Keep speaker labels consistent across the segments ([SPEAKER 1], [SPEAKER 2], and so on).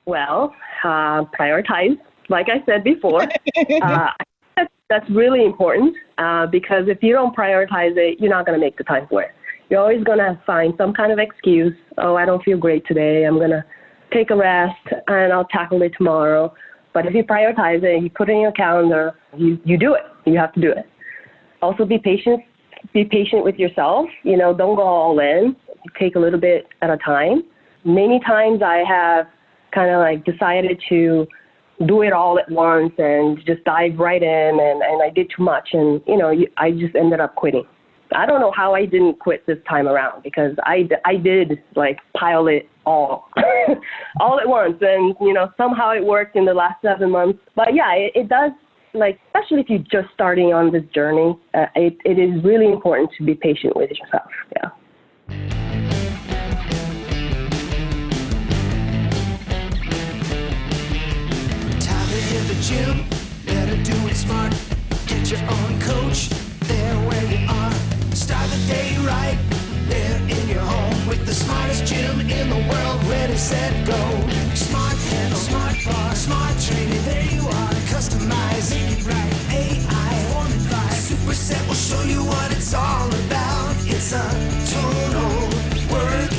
[SPEAKER 1] Well, prioritize, like I said before. That's really important because if you don't prioritize it, you're not going to make the time for it. You're always going to find some kind of excuse. Oh, I don't feel great today. I'm going to take a rest and I'll tackle it tomorrow. But if you prioritize it, you put it in your calendar, you do it. You have to do it. Also be patient. Be patient with yourself. Don't go all in. Take a little bit at a time. Many times I have kind of like decided to do it all at once and just dive right in, and I did too much, and I just ended up quitting. I don't know how I didn't quit this time around because I did like pile it all all at once, and somehow it worked in the last 7 months. But yeah, it does, like, especially if you're just starting on this journey, it is really important to be patient with yourself. Yeah.
[SPEAKER 2] The gym, better do it smart. Get your own coach there where you are. Start the day right there in your home with the smartest gym in the world. Ready, set, go. Smart handle, smart bar, smart training. There you are. Customize it right. AI form advice. Superset will show you what it's all about. It's a total workout.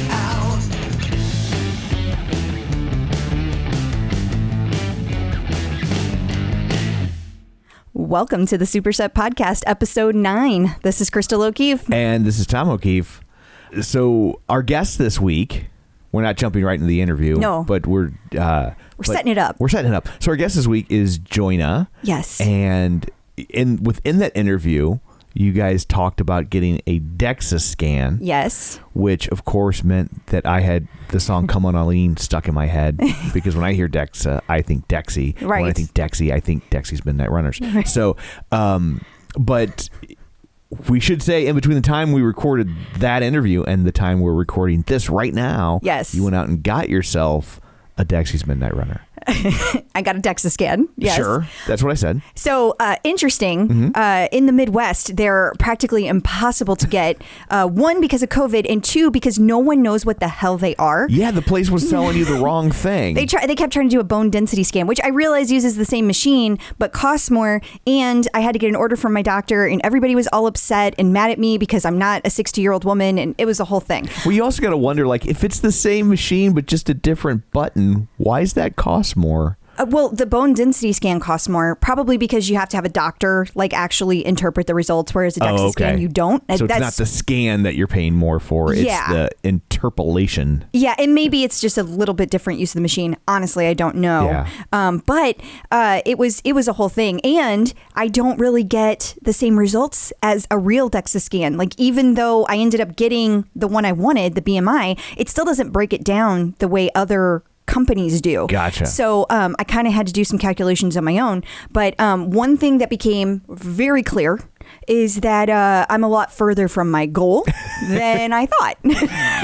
[SPEAKER 3] Welcome to the Superset Podcast, episode 9. This is Crystal O'Keefe.
[SPEAKER 4] And this is Tom O'Keefe. So our guest this week, we're not jumping right into the interview.
[SPEAKER 3] No.
[SPEAKER 4] But we're
[SPEAKER 3] setting it up.
[SPEAKER 4] We're setting it up. So our guest this week is Joina.
[SPEAKER 3] Yes.
[SPEAKER 4] And within that interview, you guys talked about getting a Dexa Scan.
[SPEAKER 3] Yes.
[SPEAKER 4] Which, of course, meant that I had the song Come On Eileen stuck in my head. Because when I hear Dexa, I think Dexy.
[SPEAKER 3] Right.
[SPEAKER 4] When I think Dexy, I think Dexy's Midnight Runners. Right. So, but we should say in between the time we recorded that interview and the time we're recording this right now,
[SPEAKER 3] yes,
[SPEAKER 4] you went out and got yourself a Dexy's Midnight Runner.
[SPEAKER 3] I got a Dexa Scan. Yes.
[SPEAKER 4] Sure. That's what I said.
[SPEAKER 3] So interesting. Mm-hmm. In the Midwest, they're practically impossible to get. One, because of COVID, and two, because no one knows what the hell they are.
[SPEAKER 4] Yeah, the place was selling you the wrong thing.
[SPEAKER 3] They kept trying to do a bone density scan, which I realize uses the same machine, but costs more. And I had to get an order from my doctor, and everybody was all upset and mad at me because I'm not a 60-year-old woman, and it was a whole thing.
[SPEAKER 4] Well, you also got to wonder, like, if it's the same machine but just a different button, why does that cost more?
[SPEAKER 3] Well, the bone density scan costs more, probably because you have to have a doctor like actually interpret the results, whereas a Dexa scan you don't.
[SPEAKER 4] So it's not the scan that you're paying more for; it's the interpolation.
[SPEAKER 3] Yeah, and maybe it's just a little bit different use of the machine. Honestly, I don't know.
[SPEAKER 4] Yeah.
[SPEAKER 3] But it was a whole thing, and I don't really get the same results as a real Dexa scan. Like, even though I ended up getting the one I wanted, the BMI, it still doesn't break it down the way other companies do.
[SPEAKER 4] Gotcha.
[SPEAKER 3] So I kind of had to do some calculations on my own. But one thing that became very clear is that I'm a lot further from my goal than I thought.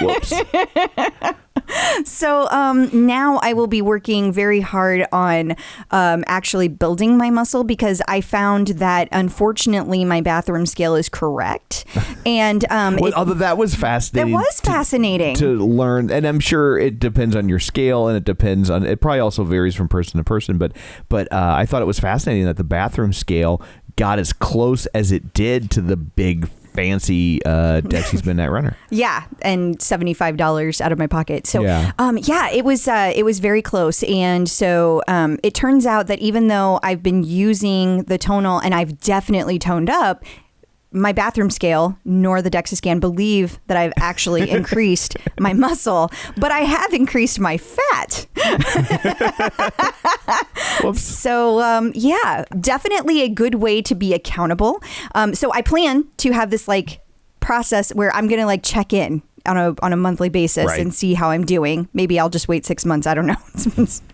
[SPEAKER 4] Whoops.
[SPEAKER 3] So now I will be working very hard on actually building my muscle, because I found that unfortunately my bathroom scale is correct. And
[SPEAKER 4] although that was fascinating.
[SPEAKER 3] That was fascinating
[SPEAKER 4] to learn, and I'm sure it depends on your scale, and it probably also varies from person to person. But I thought it was fascinating that the bathroom scale got as close as it did to the big fancy Dexy's Midnight Runner. Yeah,
[SPEAKER 3] and $75 out of my pocket. So it was very close. And so it turns out that even though I've been using the Tonal and I've definitely toned up, my bathroom scale nor the Dexa Scan believe that I've actually increased my muscle, but I have increased my fat. So, definitely a good way to be accountable. So I plan to have this process where I'm going to check in on a monthly basis and see how I'm doing. Maybe I'll just wait 6 months. I don't know.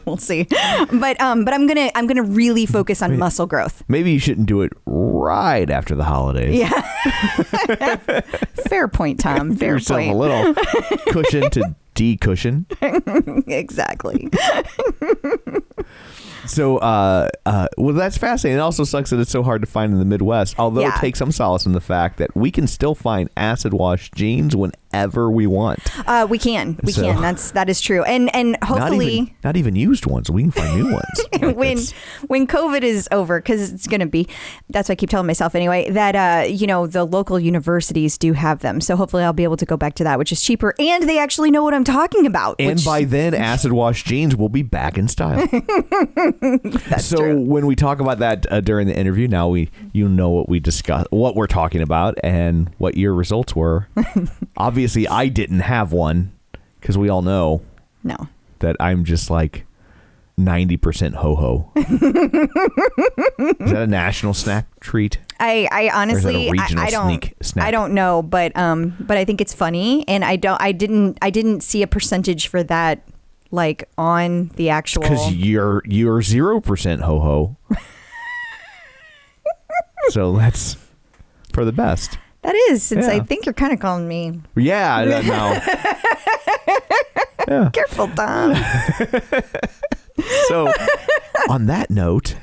[SPEAKER 3] We'll see. But I'm gonna really focus on muscle growth.
[SPEAKER 4] Maybe you shouldn't do it right after the holidays.
[SPEAKER 3] Yeah. Fair point, Tom. Fair
[SPEAKER 4] Give yourself
[SPEAKER 3] point.
[SPEAKER 4] A little cushion to decushion.
[SPEAKER 3] Exactly.
[SPEAKER 4] So, well, that's fascinating. It also sucks that it's so hard to find in the Midwest, although it takes some solace in the fact that we can still find acid wash jeans when whatever we want.
[SPEAKER 3] We can. That is true. And hopefully
[SPEAKER 4] not even used ones. We can find new ones.
[SPEAKER 3] When COVID is over, because it's going to be, that's what I keep telling myself anyway, that the local universities do have them. So hopefully I'll be able to go back to that, which is cheaper, and they actually know what I'm talking about.
[SPEAKER 4] And by then, acid wash jeans will be back in style.
[SPEAKER 3] That's true.
[SPEAKER 4] When we talk about that during the interview, now you know what we discuss, what we're talking about, and what your results were. Obviously, I didn't have one because we all know that I'm just like 90% ho-ho. Is that a national snack treat?
[SPEAKER 3] I honestly,
[SPEAKER 4] or is that a regional snack?
[SPEAKER 3] I don't know, but I think it's funny, and I didn't see a percentage for that, like on the actual.
[SPEAKER 4] Because you're 0% ho-ho. So that's for the best.
[SPEAKER 3] That is, since I think you're kind of calling me.
[SPEAKER 4] Yeah, no. Yeah.
[SPEAKER 3] Careful, Tom.
[SPEAKER 4] So, on that note,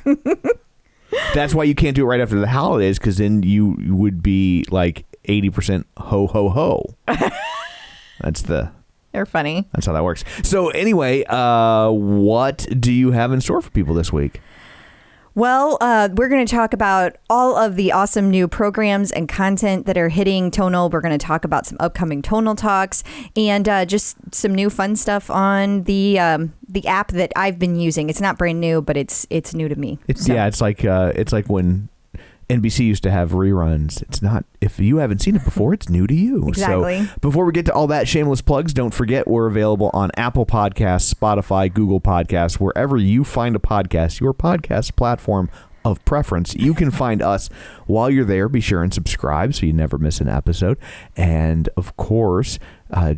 [SPEAKER 4] that's why you can't do it right after the holidays, because then you would be like 80% ho ho ho.
[SPEAKER 3] They're funny.
[SPEAKER 4] That's how that works. So anyway, what do you have in store for people this week?
[SPEAKER 3] Well, we're going to talk about all of the awesome new programs and content that are hitting Tonal. We're going to talk about some upcoming Tonal talks and just some new fun stuff on the app that I've been using. It's not brand new, but it's new to me.
[SPEAKER 4] It's like when NBC used to have reruns. It's not, if you haven't seen it before, it's new to you.
[SPEAKER 3] Exactly.
[SPEAKER 4] So before we get to all that shameless plugs, don't forget we're available on Apple Podcasts, Spotify, Google Podcasts, wherever you find a podcast, your podcast platform of preference. You can find us. While you're there, be sure and subscribe so you never miss an episode. And of course,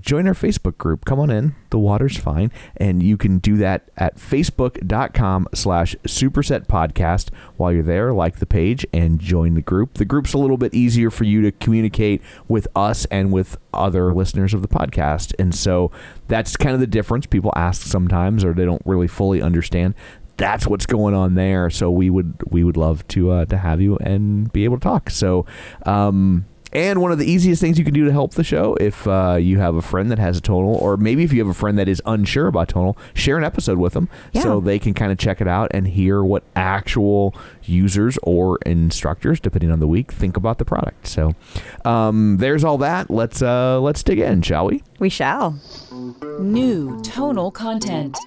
[SPEAKER 4] join our Facebook group. Come on in. The water's fine. And you can do that at facebook.com/supersetpodcast. While you're there, like the page and join the group. The group's a little bit easier for you to communicate with us and with other listeners of the podcast. And so that's kind of the difference. People ask sometimes, or they don't really fully understand. That's what's going on there. So we would love to have you and be able to talk. So, and one of the easiest things you can do to help the show, if you have a friend that has a Tonal, or maybe if you have a friend that is unsure about Tonal, share an episode with them so they can kind of check it out and hear what actual users or instructors, depending on the week, think about the product. So there's all that. Let's dig in, shall we?
[SPEAKER 3] We shall.
[SPEAKER 5] New Tonal content.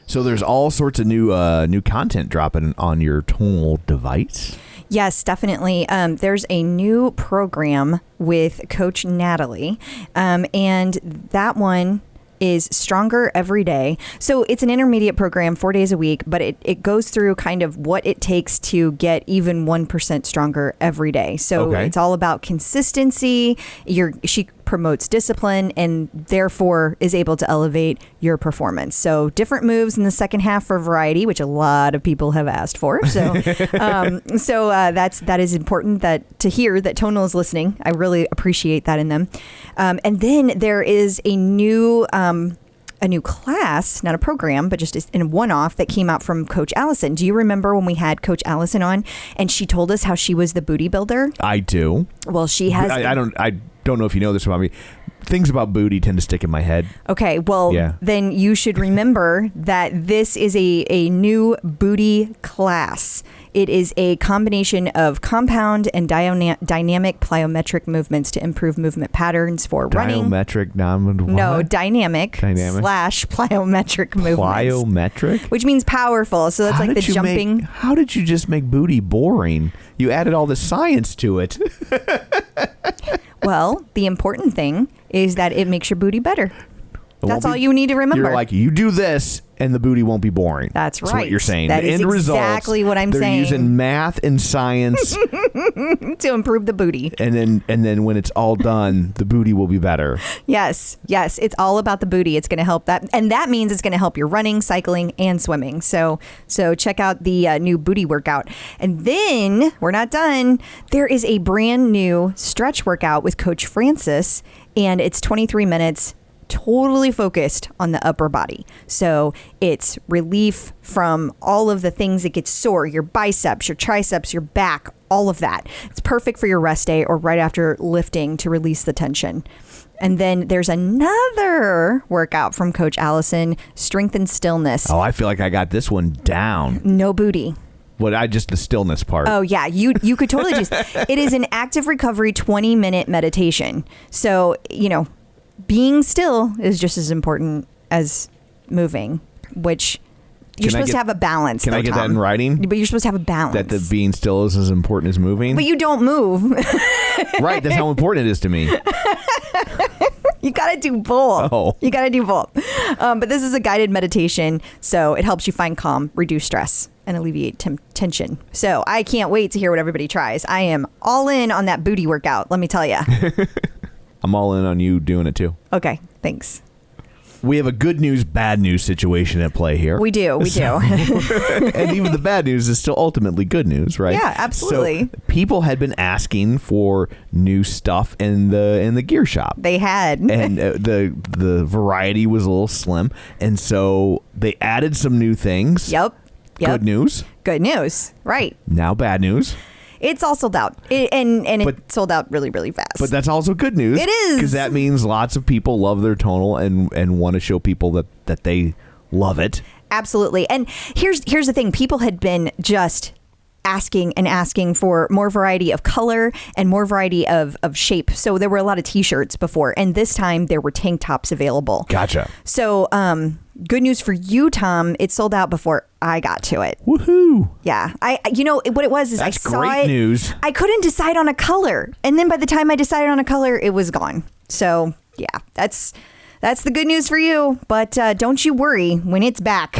[SPEAKER 4] So there's all sorts of new content dropping on your Tonal device.
[SPEAKER 3] Yes, definitely. There's a new program with Coach Natalie, and that one is Stronger Every Day. So it's an intermediate program, 4 days a week, but it goes through kind of what it takes to get even 1% stronger every day. So It's all about consistency. She promotes discipline and therefore is able to elevate your performance. So different moves in the second half for variety, which a lot of people have asked for. So that is important to hear that Tonal is listening. I really appreciate that in them. And then there is a new class, not a program, but just in a one-off that came out from Coach Allison. Do you remember when we had Coach Allison on and she told us how she was the booty builder?
[SPEAKER 4] I do.
[SPEAKER 3] Well, she has.
[SPEAKER 4] I don't know if you know this about me. Things about booty tend to stick in my head.
[SPEAKER 3] Okay, well, then you should remember that this is a new booty class. It is a combination of compound and dynamic plyometric movements to improve movement patterns for running.
[SPEAKER 4] Dynamic
[SPEAKER 3] / plyometric movements.
[SPEAKER 4] Plyometric?
[SPEAKER 3] Which means powerful. So that's like the jumping.
[SPEAKER 4] How did you just make booty boring? You added all the science to it.
[SPEAKER 3] Well, the important thing is that it makes your booty better. That's all you need to remember.
[SPEAKER 4] You're like, you do this and the booty won't be boring.
[SPEAKER 3] That's right.
[SPEAKER 4] That's what you're saying.
[SPEAKER 3] That is exactly what I'm saying.
[SPEAKER 4] They're using math and science
[SPEAKER 3] to improve the booty.
[SPEAKER 4] And then when it's all done, the booty will be better.
[SPEAKER 3] Yes. It's all about the booty. It's going to help that. And that means it's going to help your running, cycling, and swimming. So check out the new booty workout. And then we're not done. There is a brand new stretch workout with Coach Francis, and it's 23 minutes. totally focused on the upper body. So it's relief from all of the things that get sore, your biceps, your triceps, your back, all of that. It's perfect for your rest day or right after lifting to release the tension. And then there's another workout from Coach Allison, strength and stillness.
[SPEAKER 4] Oh, I feel like I got this one down.
[SPEAKER 3] No booty.
[SPEAKER 4] Just the stillness part.
[SPEAKER 3] Oh, yeah. You could totally do it is an active recovery 20-minute meditation. So, being still is just as important as moving, which you're supposed to have a balance.
[SPEAKER 4] Can I get that in writing?
[SPEAKER 3] But you're supposed to have a balance.
[SPEAKER 4] That the being still is as important as moving?
[SPEAKER 3] But you don't move.
[SPEAKER 4] Right. That's how important it is to me.
[SPEAKER 3] You got to do both.
[SPEAKER 4] Oh.
[SPEAKER 3] You got to do both. But this is a guided meditation, so it helps you find calm, reduce stress, and alleviate tension. So I can't wait to hear what everybody tries. I am all in on that booty workout, let me tell you.
[SPEAKER 4] I'm all in on you doing it too.
[SPEAKER 3] Okay, thanks.
[SPEAKER 4] We have a good news, bad news situation at play here.
[SPEAKER 3] We do.
[SPEAKER 4] And even the bad news is still ultimately good news, right?
[SPEAKER 3] Yeah, absolutely.
[SPEAKER 4] So people had been asking for new stuff in the gear shop.
[SPEAKER 3] They had.
[SPEAKER 4] And the variety was a little slim. And so they added some new things.
[SPEAKER 3] Yep.
[SPEAKER 4] Good news.
[SPEAKER 3] Good news. Right.
[SPEAKER 4] Now bad news.
[SPEAKER 3] It's all sold out. It sold out really, really fast.
[SPEAKER 4] But that's also good news.
[SPEAKER 3] It is.
[SPEAKER 4] Because that means lots of people love their tonal and want to show people that they love it.
[SPEAKER 3] Absolutely. And here's the thing. People had been just asking for more variety of color and more variety of shape. So there were a lot of t-shirts before. And this time there were tank tops available.
[SPEAKER 4] Gotcha.
[SPEAKER 3] So good news for you, Tom. It sold out before I got to it.
[SPEAKER 4] Woohoo.
[SPEAKER 3] Yeah. What it was is
[SPEAKER 4] That's
[SPEAKER 3] I saw
[SPEAKER 4] great
[SPEAKER 3] it.
[SPEAKER 4] News.
[SPEAKER 3] I couldn't decide on a color. And then by the time I decided on a color, it was gone. So yeah, that's the good news for you. But don't you worry. When it's back,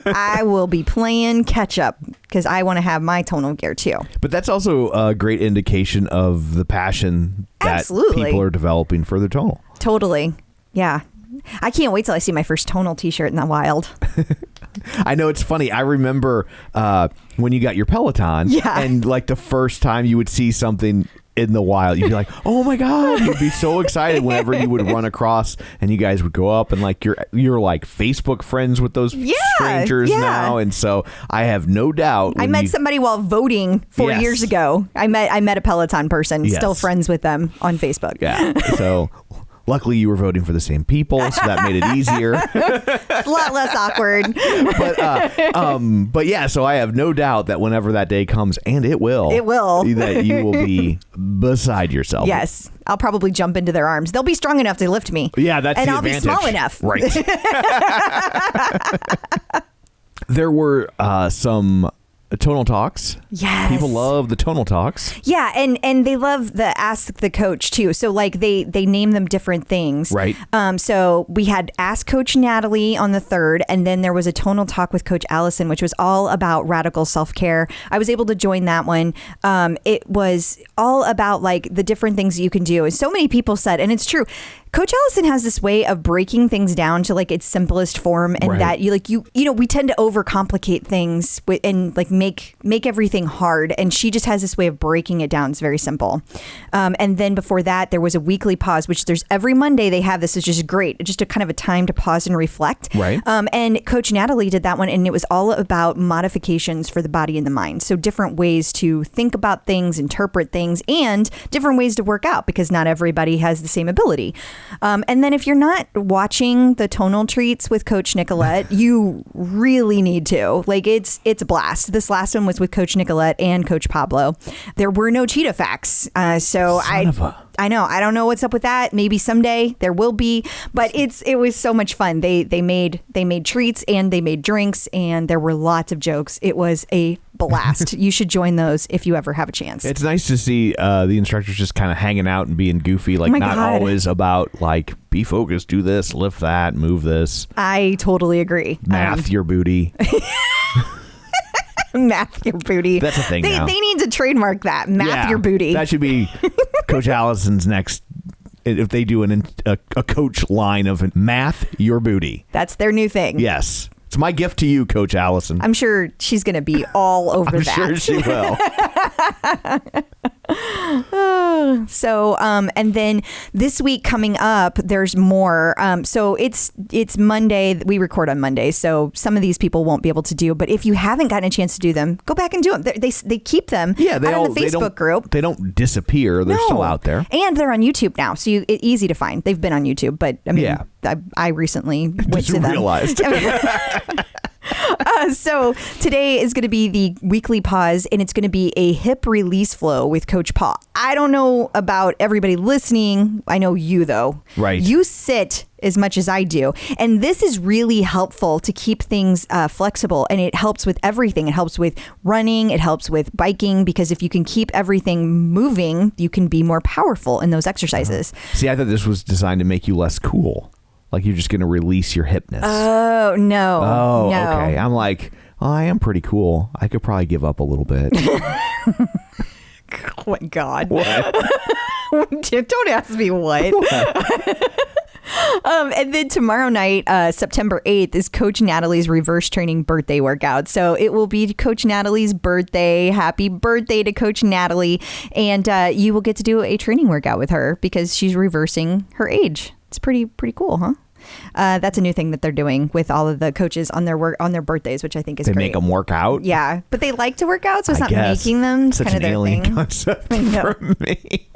[SPEAKER 3] I will be playing catch up because I want to have my tonal gear too.
[SPEAKER 4] But that's also a great indication of the passion that
[SPEAKER 3] Absolutely.
[SPEAKER 4] people are developing for their tonal.
[SPEAKER 3] Totally. Yeah. I can't wait till I see my first tonal t-shirt in the wild.
[SPEAKER 4] I know, it's funny. I remember when you got your Peloton, and like the first time you would see something in the wild, you'd be like, oh my God, you'd be so excited whenever you would run across and you guys would go up and like you're like Facebook friends with those strangers now. And so I have no doubt.
[SPEAKER 3] I met somebody while voting 4 years ago. I met a Peloton person, still friends with them on Facebook.
[SPEAKER 4] Yeah. So luckily you were voting for the same people, so that made it easier.
[SPEAKER 3] It's a lot less awkward.
[SPEAKER 4] But yeah, so I have no doubt that whenever that day comes, and it will, that you will be beside yourself.
[SPEAKER 3] Yes. I'll probably jump into their arms. They'll be strong enough to lift me.
[SPEAKER 4] Yeah, that's
[SPEAKER 3] and
[SPEAKER 4] the
[SPEAKER 3] I'll
[SPEAKER 4] advantage.
[SPEAKER 3] be small enough.
[SPEAKER 4] Right. There were some tonal talks.
[SPEAKER 3] Yes.
[SPEAKER 4] People love the tonal talks.
[SPEAKER 3] Yeah, and they love the Ask the Coach too. So like they name them different things.
[SPEAKER 4] Right.
[SPEAKER 3] So we had Ask Coach Natalie on the 3rd, and then there was a tonal talk with Coach Allison, which was all about radical self-care. I was able to join that one. It was all about like the different things that you can do. And so many people said, and it's true, Coach Allison has this way of breaking things down to like its simplest form, and that we tend to overcomplicate things and like make everything hard, and she just has this way of breaking it down. It's very simple. And then before that, there was a weekly pause, which there's every Monday they have this, is just great, just a kind of a time to pause and reflect.
[SPEAKER 4] Right.
[SPEAKER 3] And Coach Natalie did that one, and it was all about modifications for the body and the mind. So different ways to think about things, interpret things, and different ways to work out, because not everybody has the same ability. And then if you're not watching the tonal treats with Coach Nicolette, you really need to. Like it's a blast. This last one was with Coach Nicolette and Coach Pablo. There were no cheetah facts. I know. I don't know what's up with that. Maybe someday there will be, but it was so much fun. They made treats and they made drinks, and there were lots of jokes. It was a blast. You should join those if you ever have a chance.
[SPEAKER 4] It's nice to see the instructors just kind of hanging out and being goofy, like not always about like be focused, do this, lift that, move this.
[SPEAKER 3] I totally agree.
[SPEAKER 4] Math your booty.
[SPEAKER 3] Math your booty.
[SPEAKER 4] That's a thing now.
[SPEAKER 3] They need to trademark that. Math your booty.
[SPEAKER 4] That should be Coach Allison's next. If they do a coach line of math your booty.
[SPEAKER 3] That's their new thing.
[SPEAKER 4] Yes. It's my gift to you, Coach Allison.
[SPEAKER 3] I'm sure she's going to be all over that.
[SPEAKER 4] I'm sure she will.
[SPEAKER 3] So, and then this week coming up, there's more. So it's Monday. We record on Monday, so some of these people won't be able to do. But if you haven't gotten a chance to do them, go back and do them. They keep them.
[SPEAKER 4] Yeah,
[SPEAKER 3] out on the Facebook group.
[SPEAKER 4] They don't disappear. They're still out there,
[SPEAKER 3] and they're on YouTube now, so it's easy to find. They've been on YouTube, but I mean, I recently went to them.
[SPEAKER 4] Realized.
[SPEAKER 3] So today is going to be the weekly pause, and it's going to be a hip release flow with Coach Paul. I don't know about everybody listening. I know you, though.
[SPEAKER 4] Right.
[SPEAKER 3] You sit as much as I do. And this is really helpful to keep things flexible. And it helps with everything. It helps with running. It helps with biking, because if you can keep everything moving, you can be more powerful in those exercises.
[SPEAKER 4] See, I thought this was designed to make you less cool. Like you're just going to release your hipness.
[SPEAKER 3] Oh, no.
[SPEAKER 4] Oh,
[SPEAKER 3] no.
[SPEAKER 4] okay. I'm like, I am pretty cool. I could probably give up a little bit.
[SPEAKER 3] Oh, my God.
[SPEAKER 4] What?
[SPEAKER 3] Don't ask me what. And then tomorrow night, September 8th, is Coach Natalie's reverse training birthday workout. So it will be Coach Natalie's birthday. Happy birthday to Coach Natalie. And you will get to do a training workout with her because she's reversing her age. It's pretty cool, huh? That's a new thing that they're doing with all of the coaches on their birthdays, which I think is great.
[SPEAKER 4] They make them work out?
[SPEAKER 3] Yeah, but they like to work out, so it's not making them. It's
[SPEAKER 4] such
[SPEAKER 3] kind of
[SPEAKER 4] an
[SPEAKER 3] their
[SPEAKER 4] alien
[SPEAKER 3] thing.
[SPEAKER 4] concept for me.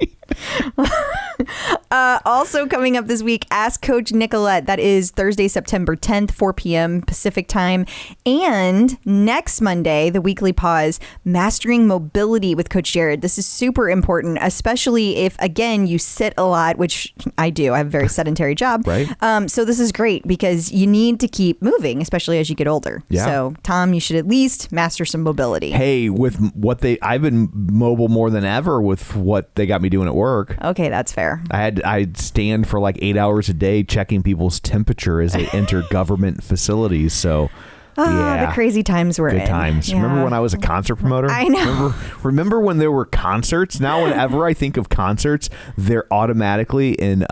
[SPEAKER 3] Also coming up this week, Ask Coach Nicolette. That is Thursday, September 10th, 4 p.m. Pacific time. And next Monday, the weekly pause, Mastering Mobility with Coach Jared. This is super important, especially if, again, you sit a lot, which I do. I have a very sedentary job.
[SPEAKER 4] Right.
[SPEAKER 3] So this is great because you need to keep moving, especially as you get older.
[SPEAKER 4] Yeah.
[SPEAKER 3] So, Tom, you should at least master some mobility.
[SPEAKER 4] Hey, I've been mobile more than ever with what they got me doing at work.
[SPEAKER 3] Okay, that's fair.
[SPEAKER 4] I'd stand for like 8 hours a day checking people's temperature as they enter government facilities. So,
[SPEAKER 3] the crazy times we're in.
[SPEAKER 4] Good times.
[SPEAKER 3] Yeah.
[SPEAKER 4] Remember when I was a concert promoter?
[SPEAKER 3] I know.
[SPEAKER 4] Remember when there were concerts? Now, whenever I think of concerts, they're automatically in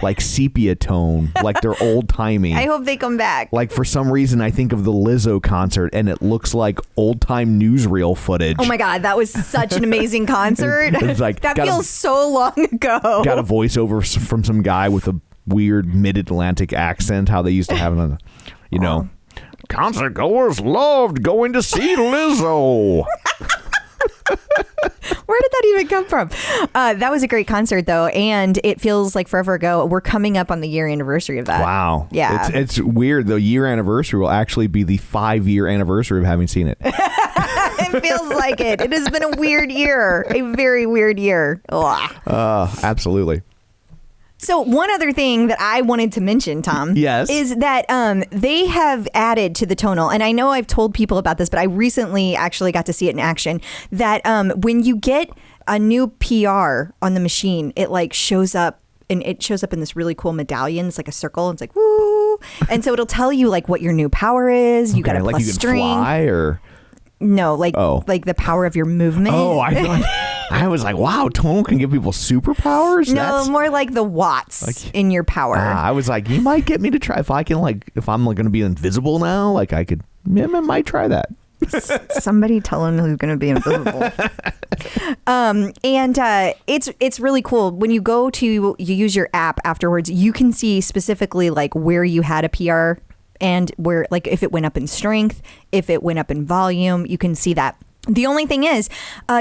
[SPEAKER 4] like sepia tone, like they're old timey.
[SPEAKER 3] I hope they come back.
[SPEAKER 4] Like for some reason, I think of the Lizzo concert, and it looks like old time newsreel footage.
[SPEAKER 3] Oh my God, that was such an amazing concert.
[SPEAKER 4] It's like
[SPEAKER 3] that feels so long ago.
[SPEAKER 4] Got a voiceover from some guy with a weird mid-Atlantic accent. How they used to have it on, concert goers loved going to see Lizzo.
[SPEAKER 3] Where did that even come from? That was a great concert, though, and it feels like forever ago. We're coming up on the year anniversary of that.
[SPEAKER 4] Wow.
[SPEAKER 3] Yeah.
[SPEAKER 4] It's weird. The year anniversary will actually be the 5-year anniversary of having seen it.
[SPEAKER 3] It feels like it. It has been a weird year. A very weird year.
[SPEAKER 4] Absolutely.
[SPEAKER 3] So one other thing that I wanted to mention, Tom,
[SPEAKER 4] yes,
[SPEAKER 3] is that they have added to the Tonal, and I know I've told people about this, but I recently actually got to see it in action, that when you get a new PR on the machine, it like shows up, and it shows up in this really cool medallion. It's like a circle. It's like, woo. And so it'll tell you like what your new power is. You got a plus
[SPEAKER 4] like you can
[SPEAKER 3] string.
[SPEAKER 4] Fly or...
[SPEAKER 3] No, like the power of your movement.
[SPEAKER 4] Oh, I was like, wow, Tonal can give people superpowers?
[SPEAKER 3] No, more like the watts in your power.
[SPEAKER 4] I was like, you might get me to try if I'm going to be invisible now, like I might try that.
[SPEAKER 3] Somebody tell him who's going to be invisible. And it's really cool. When you go to, you use your app afterwards, you can see specifically like where you had a PR and where, like, if it went up in strength, if it went up in volume, you can see that. The only thing is,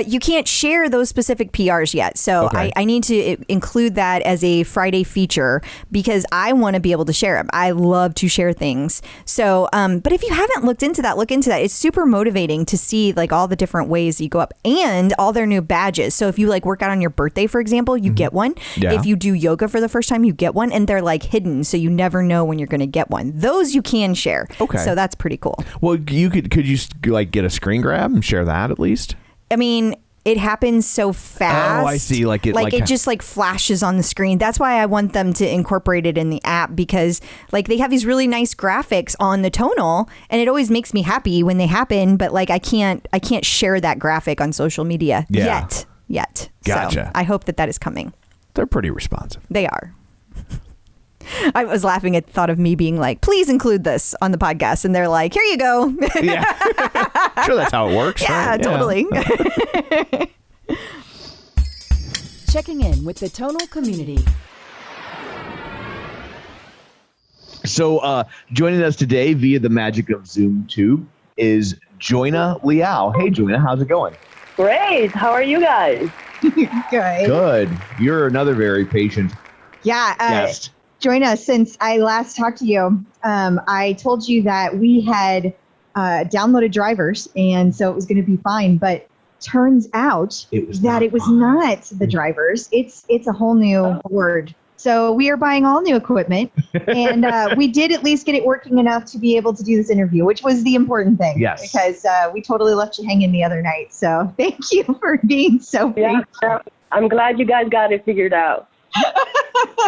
[SPEAKER 3] you can't share those specific PRs yet. So I need to include that as a Friday feature because I want to be able to share them. I love to share things. So, but if you haven't looked into that, look into that. It's super motivating to see like all the different ways you go up and all their new badges. So if you like work out on your birthday, for example, you get one. Yeah. If you do yoga for the first time, you get one, and they're like hidden. So you never know when you're going to get one. Those you can share. Okay. So that's pretty cool.
[SPEAKER 4] Well, could you like get a screen grab and share that at least?
[SPEAKER 3] I mean, it happens so fast.
[SPEAKER 4] Oh, I see. Like it
[SPEAKER 3] just like flashes on the screen. That's why I want them to incorporate it in the app, because like they have these really nice graphics on the Tonal, and it always makes me happy when they happen. But like I can't share that graphic on social media yet.
[SPEAKER 4] Gotcha.
[SPEAKER 3] So I hope that is coming.
[SPEAKER 4] They're pretty responsive.
[SPEAKER 3] They are. I was laughing at the thought of me being like, please include this on the podcast. And they're like, here you go.
[SPEAKER 4] Yeah. Sure, that's how it works.
[SPEAKER 3] Yeah,
[SPEAKER 4] right?
[SPEAKER 3] totally.
[SPEAKER 5] Checking in with the Tonal community.
[SPEAKER 4] So joining us today via the magic of Zoom Tube is Joina Liao. Hey, Joina, how's it going?
[SPEAKER 1] Great. How are you guys?
[SPEAKER 3] Good.
[SPEAKER 4] Good. You're another very patient
[SPEAKER 3] Yeah.
[SPEAKER 4] guest.
[SPEAKER 3] Joina, since I last talked to you, I told you that we had downloaded drivers, and so it was going to be fine. But turns out
[SPEAKER 4] It was
[SPEAKER 3] that
[SPEAKER 4] not
[SPEAKER 3] it was
[SPEAKER 4] fine.
[SPEAKER 3] not the drivers. It's a whole new board. So we are buying all new equipment, and we did at least get it working enough to be able to do this interview, which was the important thing.
[SPEAKER 4] Yes.
[SPEAKER 3] Because we totally left you hanging the other night. So thank you for being so
[SPEAKER 1] Yeah.
[SPEAKER 3] patient.
[SPEAKER 1] I'm glad you guys got it figured out.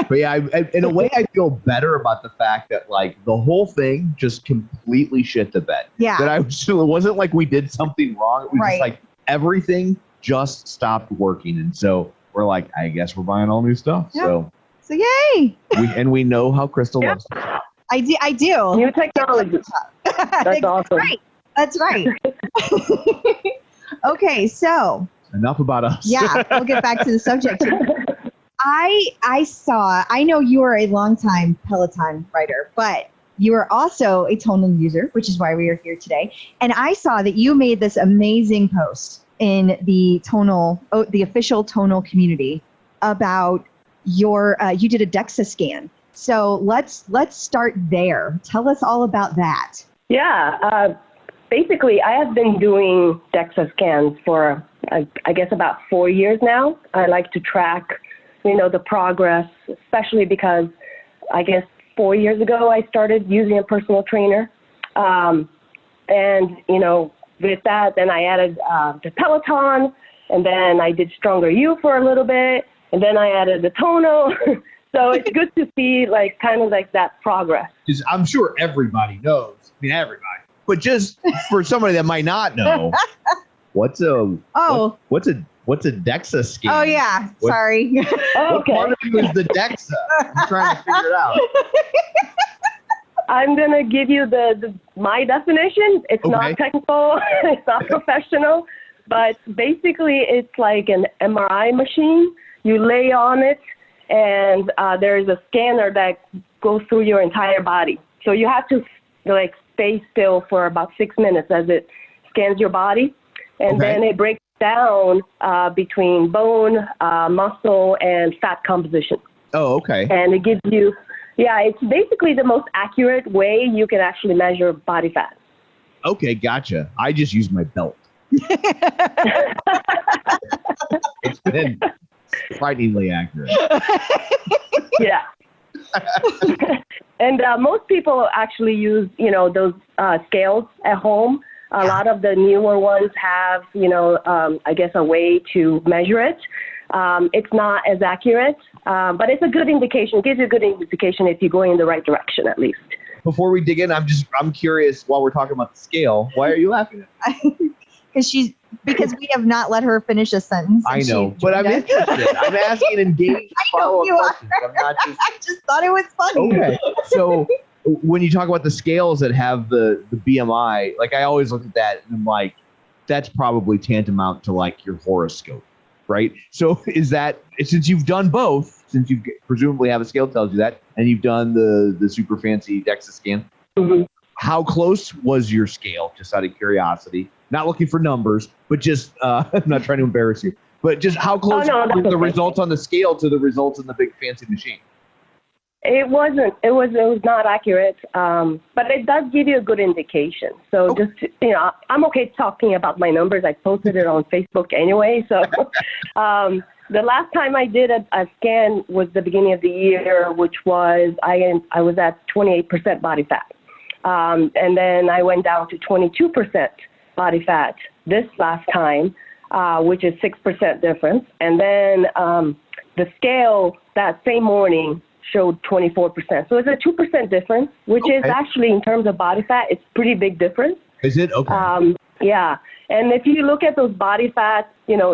[SPEAKER 4] But yeah, in a way, I feel better about the fact that like the whole thing just completely shit the bed.
[SPEAKER 3] Yeah.
[SPEAKER 4] That it wasn't like we did something wrong. It was
[SPEAKER 3] Right.
[SPEAKER 4] just like everything just stopped working, and so we're like, I guess we're buying all new stuff.
[SPEAKER 3] Yeah.
[SPEAKER 4] So
[SPEAKER 3] So yay!
[SPEAKER 4] we know how Crystal loves it.
[SPEAKER 3] I do.
[SPEAKER 1] New technology. That's awesome.
[SPEAKER 3] Right. That's right. Okay, so
[SPEAKER 4] Enough about us.
[SPEAKER 3] yeah, we'll get back to the subject. I know you are a longtime Peloton rider, but you are also a Tonal user, which is why we are here today. And I saw that you made this amazing post in the the official Tonal community about you did a Dexa scan. So let's start there. Tell us all about that.
[SPEAKER 1] Yeah. Basically, I have been doing Dexa scans for, I guess, about 4 years now. I like to track, the progress, especially because I guess 4 years ago I started using a personal trainer. With that, then I added the Peloton, and then I did Stronger You for a little bit, and then I added the Tonal. So it's good to see kind of that progress.
[SPEAKER 4] Because I'm sure everybody knows. I mean, everybody. But just for somebody that might not know, what's a Dexa scan?
[SPEAKER 3] Oh yeah, sorry.
[SPEAKER 4] What part of you is the Dexa? I'm trying to figure it out.
[SPEAKER 1] I'm gonna give you my definition. It's not technical. It's not professional, but basically it's like an MRI machine. You lay on it, and there's a scanner that goes through your entire body. So you have to stay still for about 6 minutes as it scans your body, and then it breaks down between bone, muscle, and fat composition.
[SPEAKER 4] Oh, okay.
[SPEAKER 1] And it gives you, it's basically the most accurate way you can actually measure body fat.
[SPEAKER 4] Okay, gotcha. I just used my belt. It's been frighteningly accurate.
[SPEAKER 1] Yeah. And most people actually use, those scales at home. A lot of the newer ones have, I guess a way to measure it. It's not as accurate, but it's a good indication. It gives you a good indication if you're going in the right direction, at least.
[SPEAKER 4] Before we dig in, I'm curious, while we're talking about the scale, why are you laughing at me?
[SPEAKER 3] Because we have not let her finish a sentence.
[SPEAKER 4] I know, but I'm interested. I'm asking engaged follow-up questions. I'm not just...
[SPEAKER 3] I just thought it was funny.
[SPEAKER 4] Okay. So when you talk about the scales that have the BMI, I always look at that and I'm like, that's probably tantamount to your horoscope, right? So is that, since you've done both, since you presumably have a scale that tells you that, and you've done the super fancy Dexa scan, how close was your scale, just out of curiosity? Not looking for numbers, but just, I'm not trying to embarrass you, but just how close were the results on the scale to the results in the big fancy machine?
[SPEAKER 1] It wasn't. It was not accurate, but it does give you a good indication. So just, I'm okay talking about my numbers. I posted it on Facebook anyway. So the last time I did a scan was the beginning of the year, which was, I was at 28% body fat. And then I went down to 22% body fat this last time, which is 6% difference. And then the scale that same morning showed 24%. So it's a 2% difference, which is actually, in terms of body fat, it's pretty big difference.
[SPEAKER 4] Is it? Okay.
[SPEAKER 1] Yeah. And if you look at those body fat,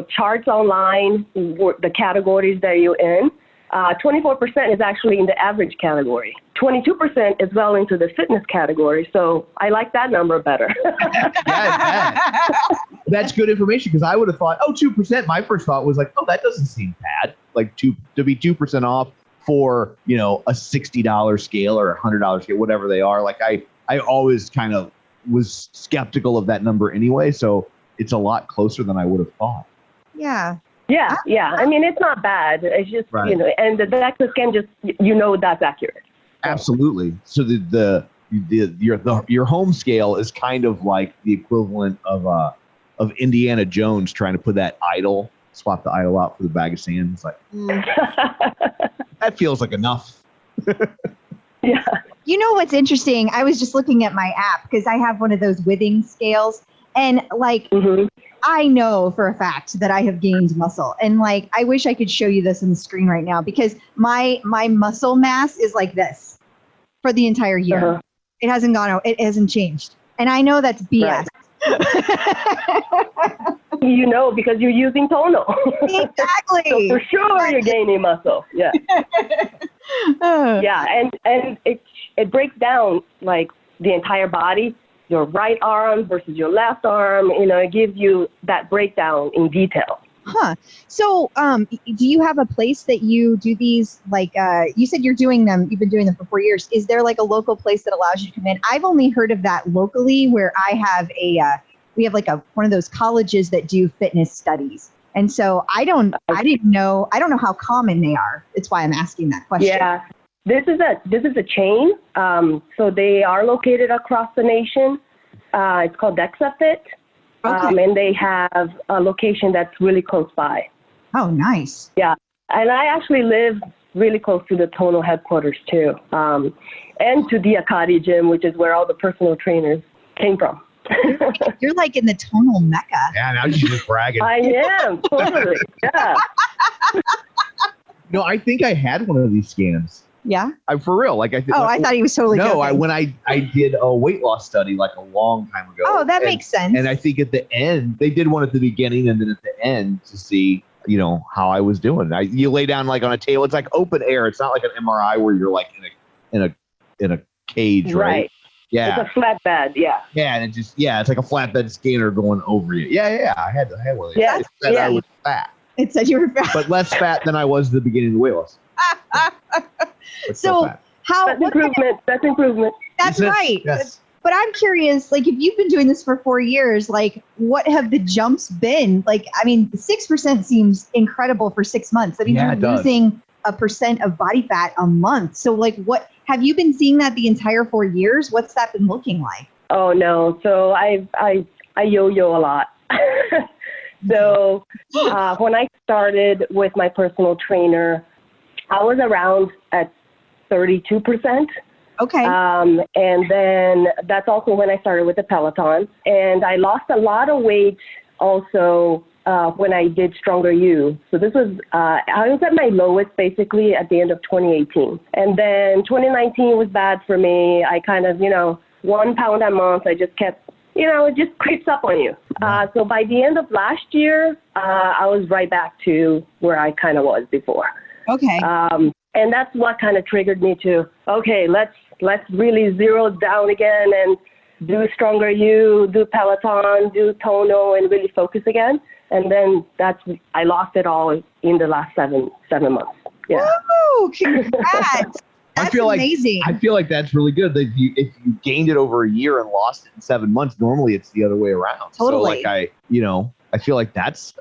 [SPEAKER 1] charts online, the categories that you're in, 24% is actually in the average category. 22% is well into the fitness category. So I like that number better.
[SPEAKER 6] That's good information, because I would have thought, 2%. My first thought was like, that doesn't seem bad. Like to be 2% off for, a $60 scale or $100 scale, whatever they are. Like I always kind of was skeptical of that number anyway. So it's a lot closer than I would have thought.
[SPEAKER 3] Yeah.
[SPEAKER 1] Yeah. I mean, it's not bad. It's just,
[SPEAKER 6] right.
[SPEAKER 1] And the Dexa Scan just, that's accurate.
[SPEAKER 6] Absolutely. So your home scale is kind of like the equivalent of Indiana Jones trying to put that swap the idol out for the bag of sand. It's like, that feels like enough.
[SPEAKER 1] Yeah.
[SPEAKER 3] You know what's interesting? I was just looking at my app because I have one of those withing scales, and like, I know for a fact that I have gained muscle, and like, I wish I could show you this on the screen right now, because my muscle mass is like this for the entire year. It hasn't it hasn't changed. And I know that's BS.
[SPEAKER 1] Right. Because you're using Tonal.
[SPEAKER 3] Exactly.
[SPEAKER 1] So for sure you're gaining muscle. Yeah. Yeah. And it breaks down like the entire body, your right arm versus your left arm. It gives you that breakdown in detail.
[SPEAKER 3] Huh. So, do you have a place that you do these? Like, you said you've been doing them for 4 years. Is there like a local place that allows you to come in? I've only heard of that locally, where I have we have like one of those colleges that do fitness studies. And so I don't know how common they are. It's why I'm asking that question.
[SPEAKER 1] Yeah. This is a chain. So they are located across the nation. It's called Dexa Fit. Okay. And they have a location that's really close by.
[SPEAKER 3] Oh, nice.
[SPEAKER 1] Yeah. And I actually live really close to the Tonal headquarters too. And to the Akari gym, which is where all the personal trainers came from.
[SPEAKER 3] You're like in the Tonal mecca.
[SPEAKER 6] Yeah, now you're just bragging.
[SPEAKER 1] I am, totally. Yeah.
[SPEAKER 6] I think I had one of these scans.
[SPEAKER 3] Yeah?
[SPEAKER 6] For real. I
[SPEAKER 3] thought he was totally joking.
[SPEAKER 6] When I did a weight loss study like a long time ago.
[SPEAKER 3] Oh, that makes sense.
[SPEAKER 6] And I think at the end, they did one at the beginning and then at the end to see, how I was doing. You lay down like on a table. It's like open air. It's not like an MRI where you're like in a cage, right? Yeah.
[SPEAKER 1] It's a flatbed, yeah.
[SPEAKER 6] Yeah, and it's like a flatbed scanner going over you. Yeah. I had one of these.
[SPEAKER 1] Yeah.
[SPEAKER 6] It said I was fat.
[SPEAKER 3] It said you were fat.
[SPEAKER 6] But less fat than I was at the beginning of the weight loss.
[SPEAKER 3] So
[SPEAKER 1] that's improvement. That's improvement.
[SPEAKER 3] That's right.
[SPEAKER 6] Yes.
[SPEAKER 3] But I'm curious, like, if you've been doing this for 4 years, like, what have the jumps been? Like, I mean, 6% seems incredible for 6 months. I mean, you're losing 1% of body fat a month. So, like, what have you been seeing that the entire 4 years? What's that been looking like?
[SPEAKER 1] Oh no, so I yo-yo a lot. So when I started with my personal trainer, I was around at 32%.
[SPEAKER 3] Okay.
[SPEAKER 1] And then that's also when I started with the Peloton. And I lost a lot of weight also when I did Stronger You. So this was, I was at my lowest basically at the end of 2018. And then 2019 was bad for me. I kind of, 1 pound a month, I just kept, it just creeps up on you. So by the end of last year, I was right back to where I kind of was before.
[SPEAKER 3] Okay.
[SPEAKER 1] And that's what kind of triggered me to, okay, let's really zero down again and do Stronger You, do Peloton, do Tonal, and really focus again. And then I lost it all in the last seven months. Yeah.
[SPEAKER 3] Woo! Congrats. That's amazing.
[SPEAKER 6] I feel like that's really good. That if you gained it over a year and lost it in 7 months, normally it's the other way around.
[SPEAKER 3] Totally.
[SPEAKER 6] So I feel like that's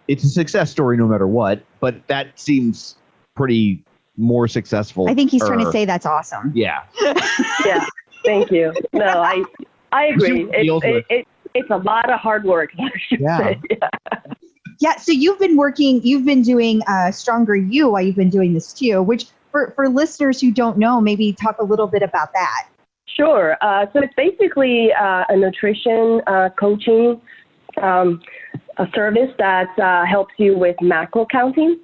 [SPEAKER 6] it's a success story no matter what, but that seems pretty more successful.
[SPEAKER 3] I think he's trying to say that's awesome.
[SPEAKER 6] Yeah.
[SPEAKER 1] Yeah. Thank you. No, I agree. It's a lot of hard work. I should say. Yeah.
[SPEAKER 3] Yeah. So you've been doing Stronger You while you've been doing this too, which for listeners who don't know, maybe talk a little bit about that.
[SPEAKER 1] Sure. So it's basically a nutrition coaching a service that helps you with macro counting.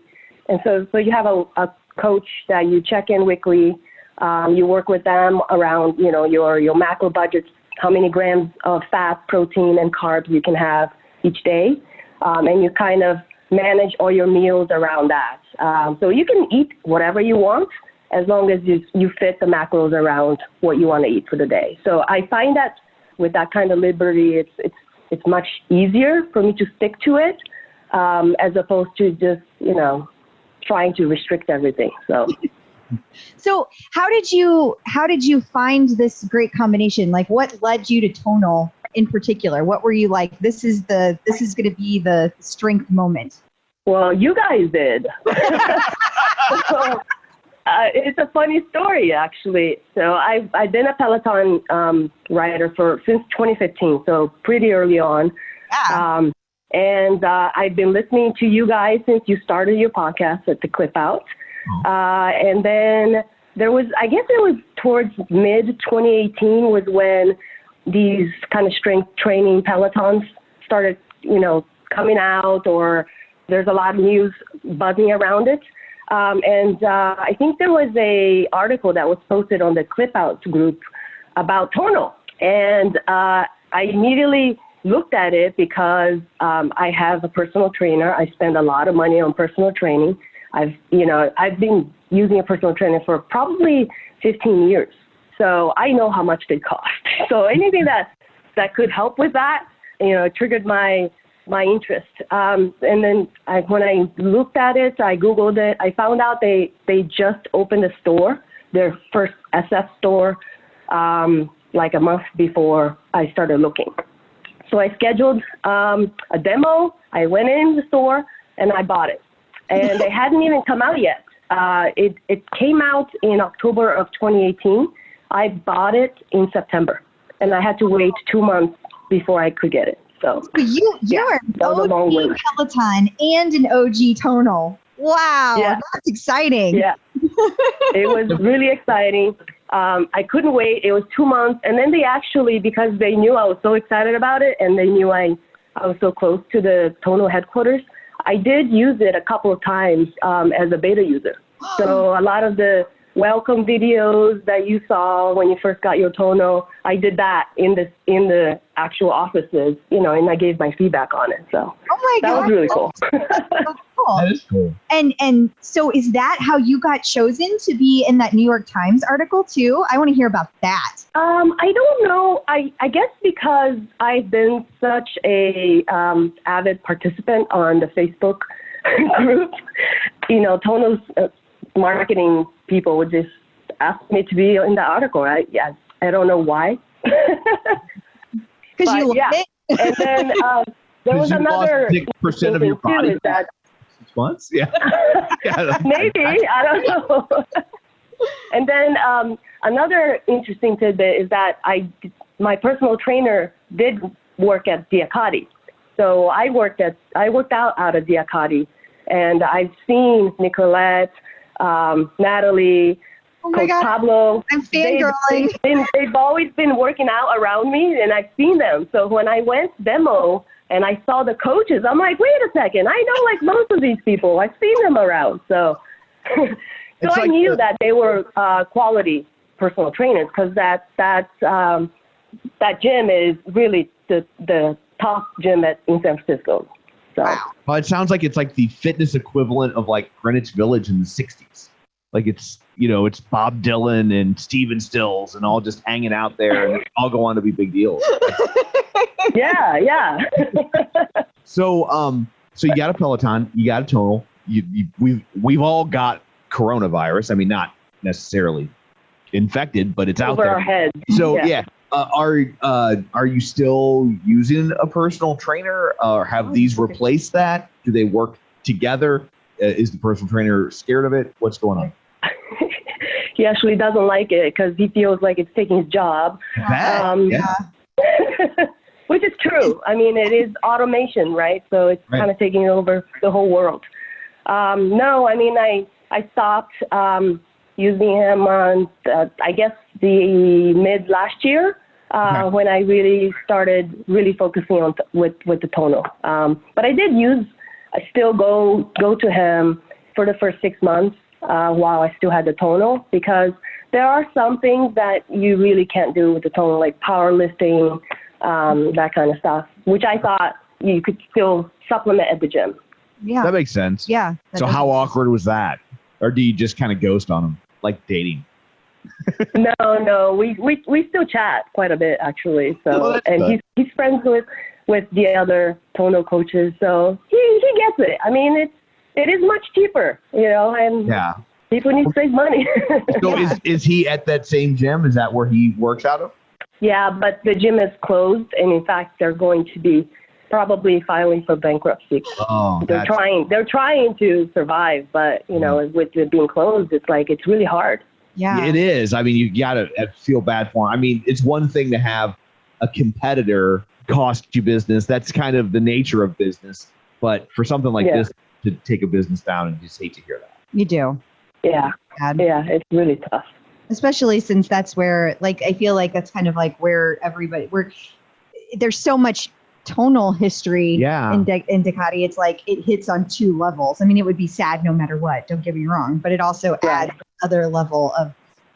[SPEAKER 1] And so you have a coach that you check in weekly. You work with them around, your macro budgets, how many grams of fat, protein, and carbs you can have each day. And you kind of manage all your meals around that. So you can eat whatever you want as long as you fit the macros around what you want to eat for the day. So I find that with that kind of liberty, it's much easier for me to stick to it as opposed to just, trying to restrict everything.
[SPEAKER 3] So how did you find this great combination? Like, what led you to Tonal in particular? What were you like, this is going to be the strength moment?
[SPEAKER 1] Well, you guys did. So, it's a funny story, actually. So I've been a Peloton rider since 2015, so pretty early on.
[SPEAKER 3] Yeah.
[SPEAKER 1] And I've been listening to you guys since you started your podcast at the Clip Out. And then I guess it was towards mid 2018 was when these kind of strength training Pelotons started, coming out, or there's a lot of news buzzing around it. And I think there was a article that was posted on the Clip Out group about Tonal. And I immediately looked at it because I have a personal trainer. I spend a lot of money on personal training. I've been using a personal trainer for probably 15 years. So I know how much they cost. So anything that could help with that, triggered my interest. And then when I looked at it, I Googled it, I found out they just opened a store, their first SF store, like a month before I started looking. So I scheduled a demo. I went in the store and I bought it. And they hadn't even come out yet. It came out in October of 2018. I bought it in September, and I had to wait 2 months before I could get it. So
[SPEAKER 3] you're an OG Peloton and an OG Tonal. Wow, that's exciting.
[SPEAKER 1] Yeah, it was really exciting. I couldn't wait. It was 2 months, and then they actually, because they knew I was so excited about it, and they knew I was so close to the Tonal headquarters, I did use it a couple of times as a beta user. So a lot of the welcome videos that you saw when you first got your Tonal, I did that in the actual offices, and I gave my feedback on it. So that was really cool.
[SPEAKER 6] That is cool.
[SPEAKER 3] And so is that how you got chosen to be in that New York Times article too? I want to hear about that.
[SPEAKER 1] I don't know. I guess because I've been such a avid participant on the Facebook group, Tonal's marketing people would just ask me to be in the article. I don't know why.
[SPEAKER 3] Because you loved it?
[SPEAKER 1] And then there was another
[SPEAKER 6] 6% of your body fat. 6 months? Yeah.
[SPEAKER 1] Maybe. I don't know. And then another interesting tidbit is that my personal trainer did work at Diacati. So I worked out of Diacati, and I've seen Nicolette, Natalie, Coach Pablo.
[SPEAKER 3] I'm fangirling.
[SPEAKER 1] They've always been working out around me, and I've seen them. So when I went demo and I saw the coaches, I'm like, wait a second, I know like most of these people. I've seen them around. So I knew that they were quality personal trainers, because that gym is really the top gym in San Francisco. So.
[SPEAKER 3] Wow.
[SPEAKER 6] Well, it sounds like it's like the fitness equivalent of like Greenwich Village in the 60s. Like it's Bob Dylan and Steven Stills and all just hanging out there, and they all go on to be big deals.
[SPEAKER 1] Yeah.
[SPEAKER 6] So you got a Peloton, you got a Tonal. We've all got coronavirus. I mean, not necessarily infected, but it's out there.
[SPEAKER 1] Over our heads.
[SPEAKER 6] So yeah. Are you still using a personal trainer, or have these replaced that? Do they work together? Is the personal trainer scared of it? What's going on?
[SPEAKER 1] He actually doesn't like it because he feels like it's taking his job. Which is true. I mean, it is automation, right? So it's kind of taking over the whole world. No, I mean, I stopped using him on, I guess, the mid last year when I really started focusing on with the Tonal. But I still go to him for the first 6 months while I still had the Tonal, because there are some things that you really can't do with the Tonal, like powerlifting, that kind of stuff, which I thought you could still supplement at the gym.
[SPEAKER 3] Yeah.
[SPEAKER 6] That makes sense.
[SPEAKER 3] Yeah.
[SPEAKER 6] So how awkward was that? Or do you just kind of ghost on him, like dating?
[SPEAKER 1] No, we still chat quite a bit actually. So
[SPEAKER 6] that's
[SPEAKER 1] and
[SPEAKER 6] good.
[SPEAKER 1] he's friends with the other tonal coaches, so he gets it. I mean, it is much cheaper, and
[SPEAKER 6] Yeah.
[SPEAKER 1] people need to save money.
[SPEAKER 6] So is he at that same gym? Is that where he works out of?
[SPEAKER 1] Yeah, but the gym is closed, and in fact, they're going to be probably filing for bankruptcy.
[SPEAKER 6] Oh,
[SPEAKER 1] They're trying to survive, but with it being closed, it's really hard.
[SPEAKER 3] Yeah.
[SPEAKER 6] It is. I mean, you gotta feel bad for him. I mean, it's one thing to have a competitor cost you business. That's kind of the nature of business. But for something like this, to take a business down, and just hate to hear that.
[SPEAKER 3] You do.
[SPEAKER 1] Yeah.
[SPEAKER 3] Bad.
[SPEAKER 1] Yeah, it's really tough.
[SPEAKER 3] Especially since that's where, I feel like that's kind of like where there's so much tonal history in Ducati. It's like it hits on two levels. I mean, it would be sad no matter what, don't get me wrong, but it also adds another level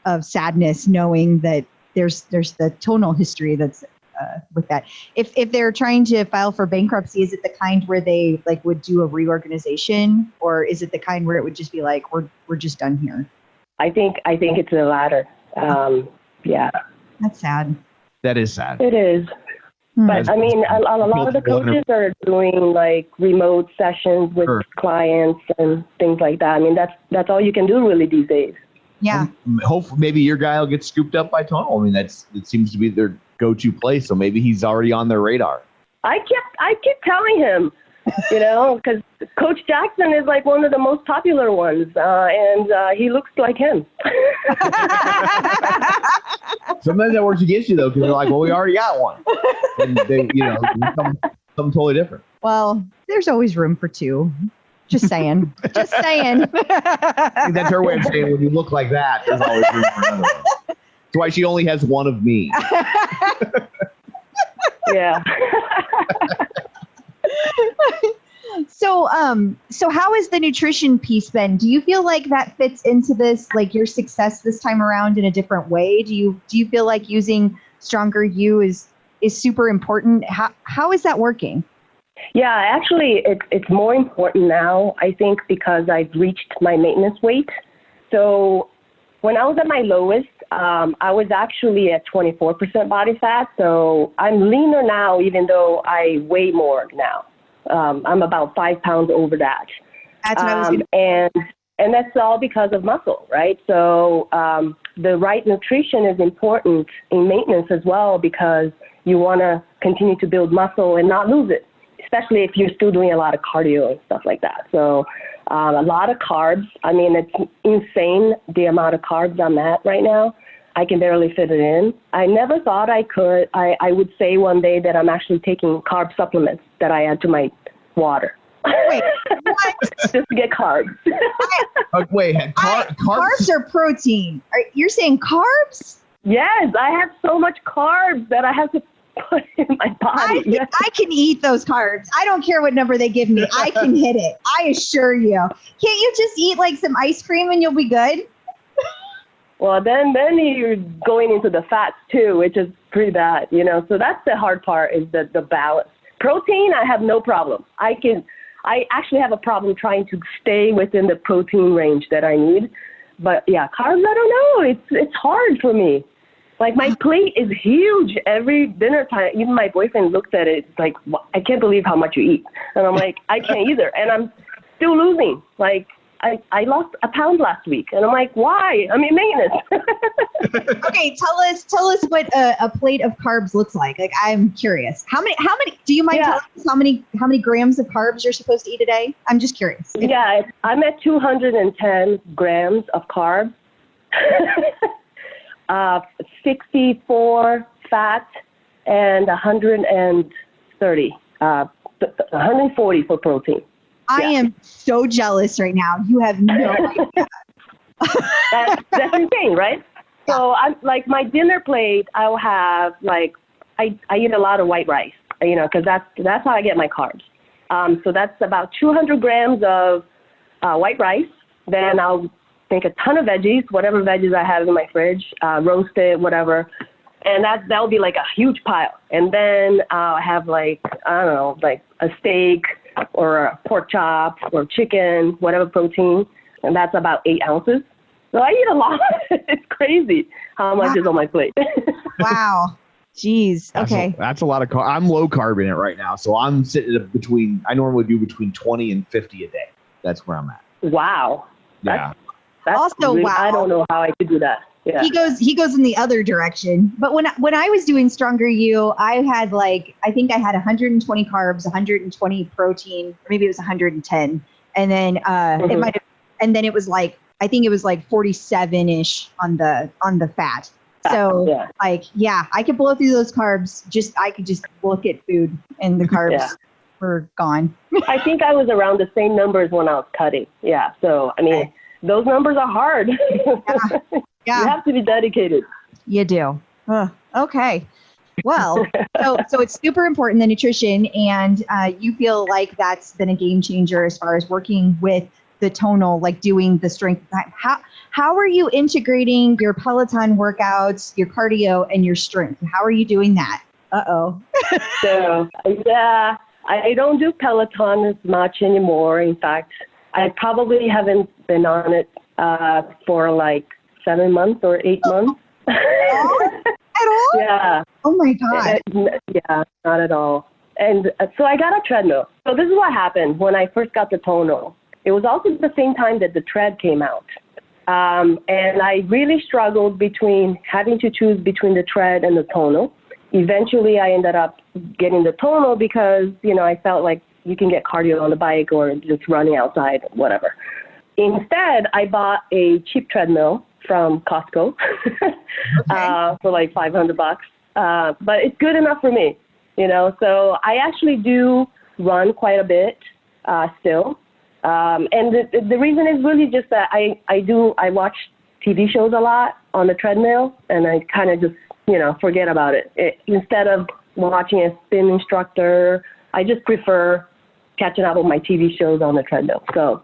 [SPEAKER 3] of sadness knowing that there's the tonal history that's with that. If they're trying to file for bankruptcy, is it the kind where they would do a reorganization, or is it the kind where it would just be like, we're just done here?
[SPEAKER 1] I think it's the latter. Yeah.
[SPEAKER 3] That's sad.
[SPEAKER 6] That is sad.
[SPEAKER 1] It is. But I mean, a lot of the coaches are doing remote sessions with clients and things like that. I mean, that's all you can do really these days.
[SPEAKER 3] Yeah.
[SPEAKER 6] Hopefully, maybe your guy will get scooped up by Tonal. I mean, it seems to be their go-to place. So maybe he's already on their radar.
[SPEAKER 1] I keep telling him, because Coach Jackson is one of the most popular ones, and he looks like him.
[SPEAKER 6] Sometimes that works against you though, because they're like, well, we already got one, and they, something totally different.
[SPEAKER 3] Well, there's always room for two. Just saying. Just saying.
[SPEAKER 6] I think that's her way of saying when you look like that, there's always room for another one. That's why she only has one of me.
[SPEAKER 1] Yeah.
[SPEAKER 3] So how is the nutrition piece been? Do you feel like that fits into this, your success this time around in a different way? Do you feel like using Stronger You is super important? How is that working?
[SPEAKER 1] Yeah, actually, it's more important now, I think, because I've reached my maintenance weight. So when I was at my lowest, I was actually at 24% body fat. So I'm leaner now, even though I weigh more now. I'm about 5 pounds over that.
[SPEAKER 3] That's what I was gonna
[SPEAKER 1] and that's all because of muscle, right? So the right nutrition is important in maintenance as well, because you want to continue to build muscle and not lose it, especially if you're still doing a lot of cardio and stuff like that. So a lot of carbs. I mean, it's insane the amount of carbs I'm at right now. I can barely fit it in. I never thought I could. I would say one day that I'm actually taking carb supplements that I add to my water.
[SPEAKER 3] Wait, what?
[SPEAKER 1] Just to get carbs.
[SPEAKER 3] Carbs are protein. You're saying carbs?
[SPEAKER 1] Yes, I have so much carbs that I have to put in my body.
[SPEAKER 3] I can eat those carbs. I don't care what number they give me. I can hit it. I assure you. Can't you just eat some ice cream and you'll be good?
[SPEAKER 1] Well, then you're going into the fats too, which is pretty bad, So that's the hard part, is the balance. Protein, I have no problem. I actually have a problem trying to stay within the protein range that I need. But yeah, carbs, I don't know. It's hard for me. My plate is huge every dinner time. Even my boyfriend looks at it. It's like, I can't believe how much you eat. And I'm like, I can't either. And I'm still losing. I lost a pound last week, and I'm like, why? I'm in maintenance.
[SPEAKER 3] Okay, tell us what a plate of carbs looks like. I'm curious. How many? Do you mind telling us how many grams of carbs you're supposed to eat a day? I'm just curious.
[SPEAKER 1] Yeah, I'm at 210 grams of carbs, 64 fat, and 130, 140 for protein.
[SPEAKER 3] I am so jealous right now. You have no idea.
[SPEAKER 1] That's insane, right? So I'm my dinner plate, I'll have I eat a lot of white rice, because that's how I get my carbs. So that's about 200 grams of white rice. Then I'll make a ton of veggies, whatever veggies I have in my fridge, roasted, whatever. And that'll be a huge pile. And then I'll have a steak, or a pork chop or chicken, whatever protein, and that's about 8 ounces. So I eat a lot. It's crazy how much is on my plate.
[SPEAKER 3] Wow. Jeez. Okay.
[SPEAKER 6] That's a lot of carb. I'm low carb in it right now. So I'm sitting at I normally do between 20 and 50 a day. That's where I'm at.
[SPEAKER 1] Wow.
[SPEAKER 6] Yeah.
[SPEAKER 1] That's
[SPEAKER 3] Also,
[SPEAKER 1] really,
[SPEAKER 3] wow.
[SPEAKER 1] I don't know how I could do that. Yeah.
[SPEAKER 3] He goes in the other direction. But when I was doing Stronger You, I had I think I had 120 carbs, 120 protein, or maybe it was 110. And then it might have, and then it was I think it was 47-ish on the fat. So I could blow through those carbs. I could just look at food and the carbs were gone.
[SPEAKER 1] I think I was around the same numbers when I was cutting. Yeah. So, I mean, those numbers are hard.
[SPEAKER 3] Yeah.
[SPEAKER 1] You have to be dedicated.
[SPEAKER 3] You do. Okay. Well, so it's super important, the nutrition, and you feel like that's been a game changer as far as working with the Tonal, doing the strength. How are you integrating your Peloton workouts, your cardio, and your strength? How are you doing that? Uh-oh.
[SPEAKER 1] So, I don't do Peloton as much anymore. In fact, I probably haven't been on it for 7 months or 8 months.
[SPEAKER 3] At all?
[SPEAKER 1] Yeah.
[SPEAKER 3] Oh my God.
[SPEAKER 1] Yeah, not at all. And so I got a treadmill. So this is what happened when I first got the Tonal. It was also the same time that the tread came out. And I really struggled between having to choose between the tread and the Tonal. Eventually, I ended up getting the Tonal because, I felt like you can get cardio on the bike or just running outside, whatever. Instead, I bought a cheap treadmill from Costco for $500. But it's good enough for me, So I actually do run quite a bit still. And the reason is really just that I watch TV shows a lot on the treadmill, and I kind of just, forget about it. Instead of watching a spin instructor, I just prefer catching up with my TV shows on the treadmill. So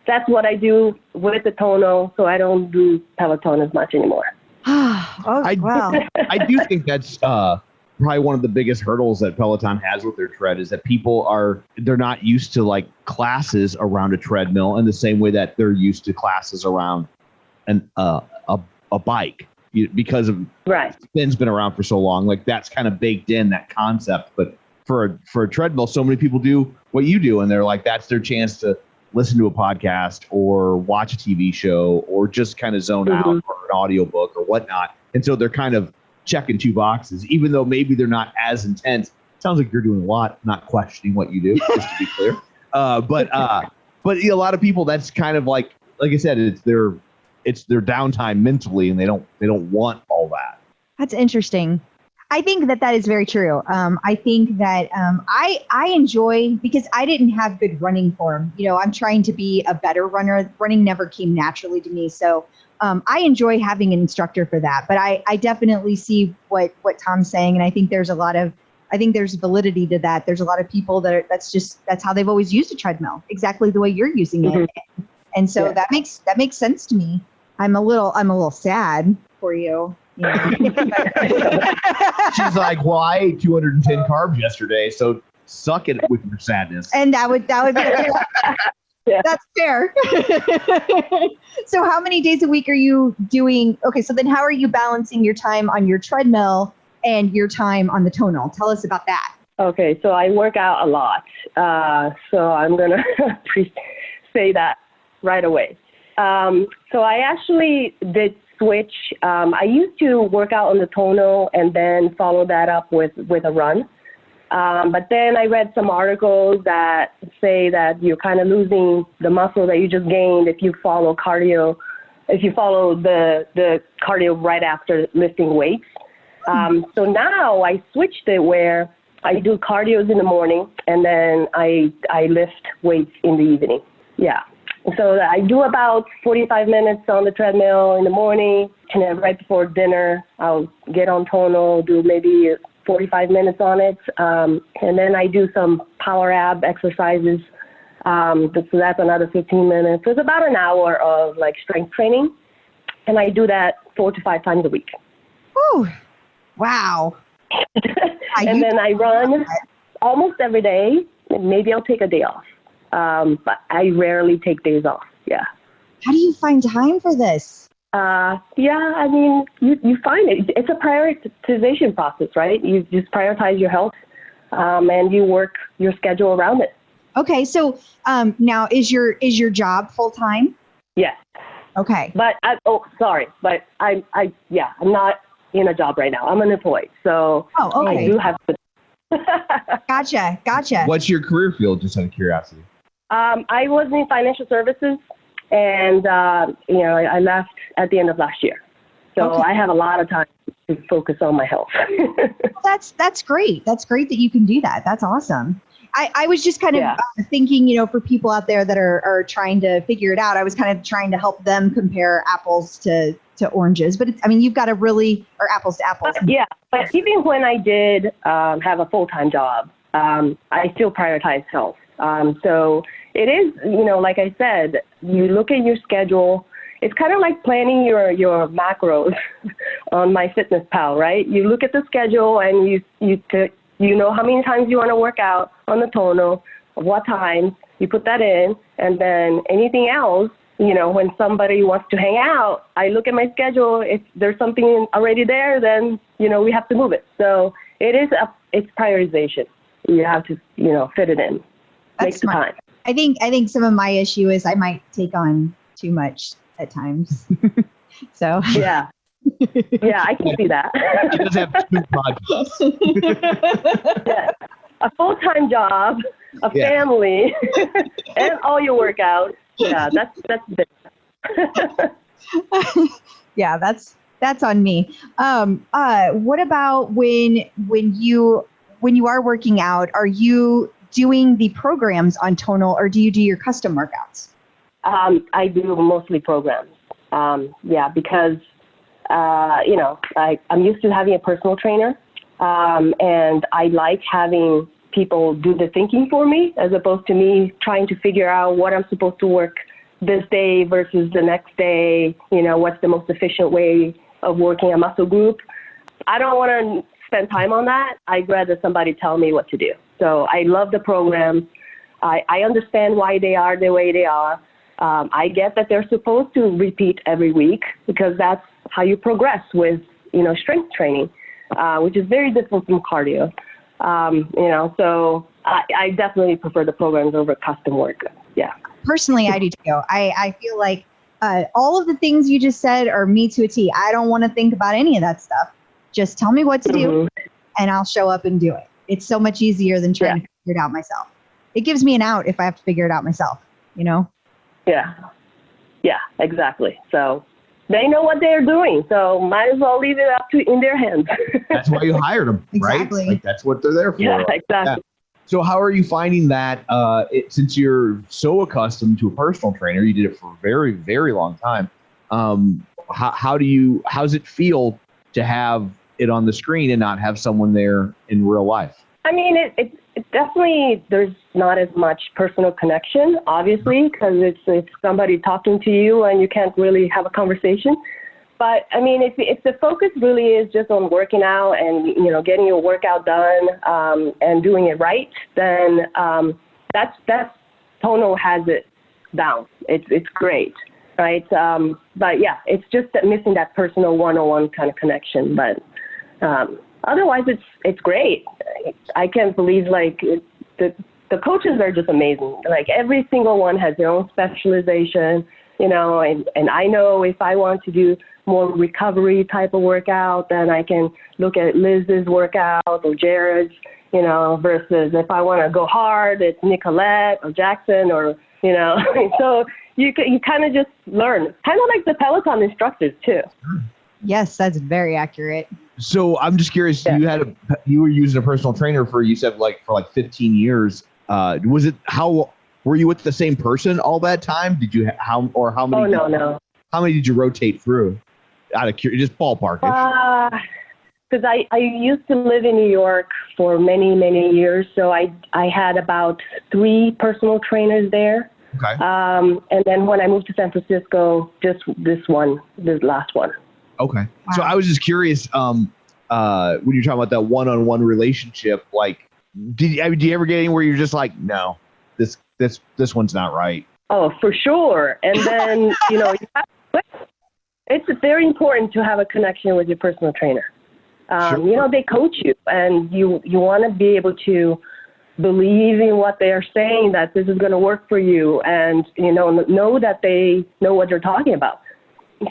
[SPEAKER 1] that's what I do with the Tonal, so I don't do Peloton as much anymore.
[SPEAKER 3] Wow.
[SPEAKER 6] I do think that's probably one of the biggest hurdles that Peloton has with their tread is that they're not used to classes around a treadmill in the same way that they're used to classes around a bike because of spin's been around for so long. That's kind of baked in, that concept. But for a treadmill, so many people do what you do, and they're that's their chance to listen to a podcast or watch a TV show or just kind of zone out or an audiobook or whatnot. And so they're kind of checking 2 boxes, even though maybe they're not as intense. Sounds like you're doing a lot, not questioning what you do, just to be clear. But a lot of people, that's kind of like I said, it's their downtime mentally, and they don't want all that.
[SPEAKER 3] That's interesting. I think that is very true. I think that I enjoy, because I didn't have good running form. I'm trying to be a better runner. Running never came naturally to me. So I enjoy having an instructor for that. But I definitely see what Tom's saying. And I think there's validity to that. There's a lot of people that's how they've always used a treadmill, exactly the way you're using it. And so that makes sense to me. I'm a little sad for you.
[SPEAKER 6] She's like, well, I ate 210 carbs yesterday, so suck it with your sadness.
[SPEAKER 3] And that would be that's fair. So how many days a week are you doing? Okay, so then how are you balancing your time on your treadmill and your time on the Tonal? Tell us about that.
[SPEAKER 1] Okay, so I work out a lot. So I'm going to say that right away. So I actually did switch. I used to work out on the Tonal and then follow that up with a run. But then I read some articles that say that you're kind of losing the muscle that you just gained if you follow cardio, if you follow the cardio right after lifting weights. So now I switched it where I do cardios in the morning and then I lift weights in the evening. Yeah. So I do about 45 minutes on the treadmill in the morning, and then right before dinner, I'll get on Tonal, do maybe 45 minutes on it, and then I do some power ab exercises. So that's another 15 minutes. So it's about an hour of strength training, and I do that 4 to 5 times a week.
[SPEAKER 3] Ooh, wow.
[SPEAKER 1] And then I run almost every day. maybe I'll take a day off. But I rarely take days off. Yeah.
[SPEAKER 3] How do you find time for this?
[SPEAKER 1] Yeah, I mean, you find it. It's a prioritization process, right? You just prioritize your health, and you work your schedule around it.
[SPEAKER 3] Okay, so now is your job full time?
[SPEAKER 1] Yes.
[SPEAKER 3] Okay.
[SPEAKER 1] But but I'm not in a job right now. I'm unemployed, so
[SPEAKER 3] okay.
[SPEAKER 1] I do have to.
[SPEAKER 3] Gotcha.
[SPEAKER 6] What's your career field, just out of curiosity?
[SPEAKER 1] I was in financial services, and I left at the end of last year. So I have a lot of time to focus on my health.
[SPEAKER 3] That's great. That's great that you can do that. That's awesome. I was just kind of thinking, for people out there that are trying to figure it out, I was kind of trying to help them compare apples to oranges. But you've got or apples to apples.
[SPEAKER 1] Yeah, but even when I did have a full-time job, I still prioritize health. So it is, like I said, you look at your schedule. It's kind of like planning your macros on MyFitnessPal, right? You look at the schedule and you know how many times you want to work out on the Tonal, what times, you put that in, and then anything else, when somebody wants to hang out, I look at my schedule. If there's something already there, then, we have to move it. So it's prioritization. You have to, fit it in.
[SPEAKER 3] That's
[SPEAKER 1] Make the time.
[SPEAKER 3] I think some of my issue is I might take on too much at times. So
[SPEAKER 1] yeah, I can see that.
[SPEAKER 6] She does have 2 podcasts.
[SPEAKER 1] Yeah. A full-time job, a family, and all your workouts. Yeah, that's big.
[SPEAKER 3] Yeah, that's on me. What about when you are working out? Are you doing the programs on Tonal, or do you do your custom workouts?
[SPEAKER 1] I do mostly programs. Because I'm used to having a personal trainer, and I like having people do the thinking for me, as opposed to me trying to figure out what I'm supposed to work this day versus the next day. What's the most efficient way of working a muscle group. I don't want to spend time on that. I'd rather somebody tell me what to do. So I love the programs. I understand why they are the way they are. I get that they're supposed to repeat every week because that's how you progress with, strength training, which is very different from cardio. So I definitely prefer the programs over custom work. Yeah.
[SPEAKER 3] Personally, I do too. I feel like all of the things you just said are me to a T. I don't want to think about any of that stuff. Just tell me what to do and I'll show up and do it. It's so much easier than trying to figure it out myself. It gives me an out if I have to figure it out myself,
[SPEAKER 1] Yeah, exactly. So they know what they're doing, so might as well leave it up in their hands.
[SPEAKER 6] That's why you hired them,
[SPEAKER 3] exactly.
[SPEAKER 6] Right? Like that's what they're there for.
[SPEAKER 1] Yeah, exactly.
[SPEAKER 6] Yeah. So how are you finding that, since you're so accustomed to a personal trainer, you did it for a very, very long time. How does it feel to have it on the screen and not have someone there in real life?
[SPEAKER 1] I mean, it definitely, there's not as much personal connection, obviously, because it's somebody talking to you and you can't really have a conversation. But I mean, if the focus really is just on working out and, getting your workout done and doing it right, then that's Tonal has it down. It's great, right? But yeah, it's just missing that personal one-on-one kind of connection. But otherwise, it's great. I can't believe the coaches are just amazing. Like every single one has their own specialization, and I know if I want to do more recovery type of workout, then I can look at Liz's workout or Jared's, versus if I want to go hard, it's Nicolette or Jackson or, so you kind of just learn, kind of like the Peloton instructors too.
[SPEAKER 3] Yes, that's very accurate.
[SPEAKER 6] So I'm just curious, you were using a personal trainer for 15 years. Were you with the same person all that time? Did you, how many?
[SPEAKER 1] Oh, no.
[SPEAKER 6] How many did you rotate through? Out of just ballpark.
[SPEAKER 1] Because I used to live in New York for many, many years. So I had about 3 personal trainers there.
[SPEAKER 6] Okay.
[SPEAKER 1] And then when I moved to San Francisco, just this last one.
[SPEAKER 6] Okay. Wow. So I was just curious, when you're talking about that one-on-one relationship, like do you ever get anywhere you're just like, no, this one's not right?
[SPEAKER 1] Oh, for sure. And then, it's very important to have a connection with your personal trainer.
[SPEAKER 6] Sure.
[SPEAKER 1] They coach you, and you want to be able to believe in what they are saying, that this is going to work for you, and, know that they know what they're talking about.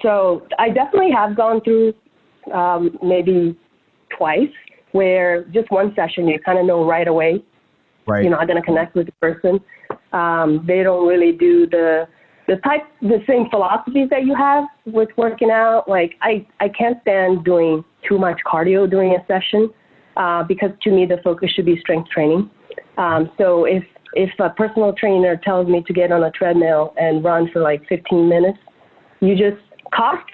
[SPEAKER 1] So I definitely have gone through maybe twice where just one session you kind of know right away.
[SPEAKER 6] Right.
[SPEAKER 1] You're not going to connect with the person. They don't really do the same philosophies that you have with working out. Like I can't stand doing too much cardio during a session because to me the focus should be strength training. So if a personal trainer tells me to get on a treadmill and run for like 15 minutes, you just cost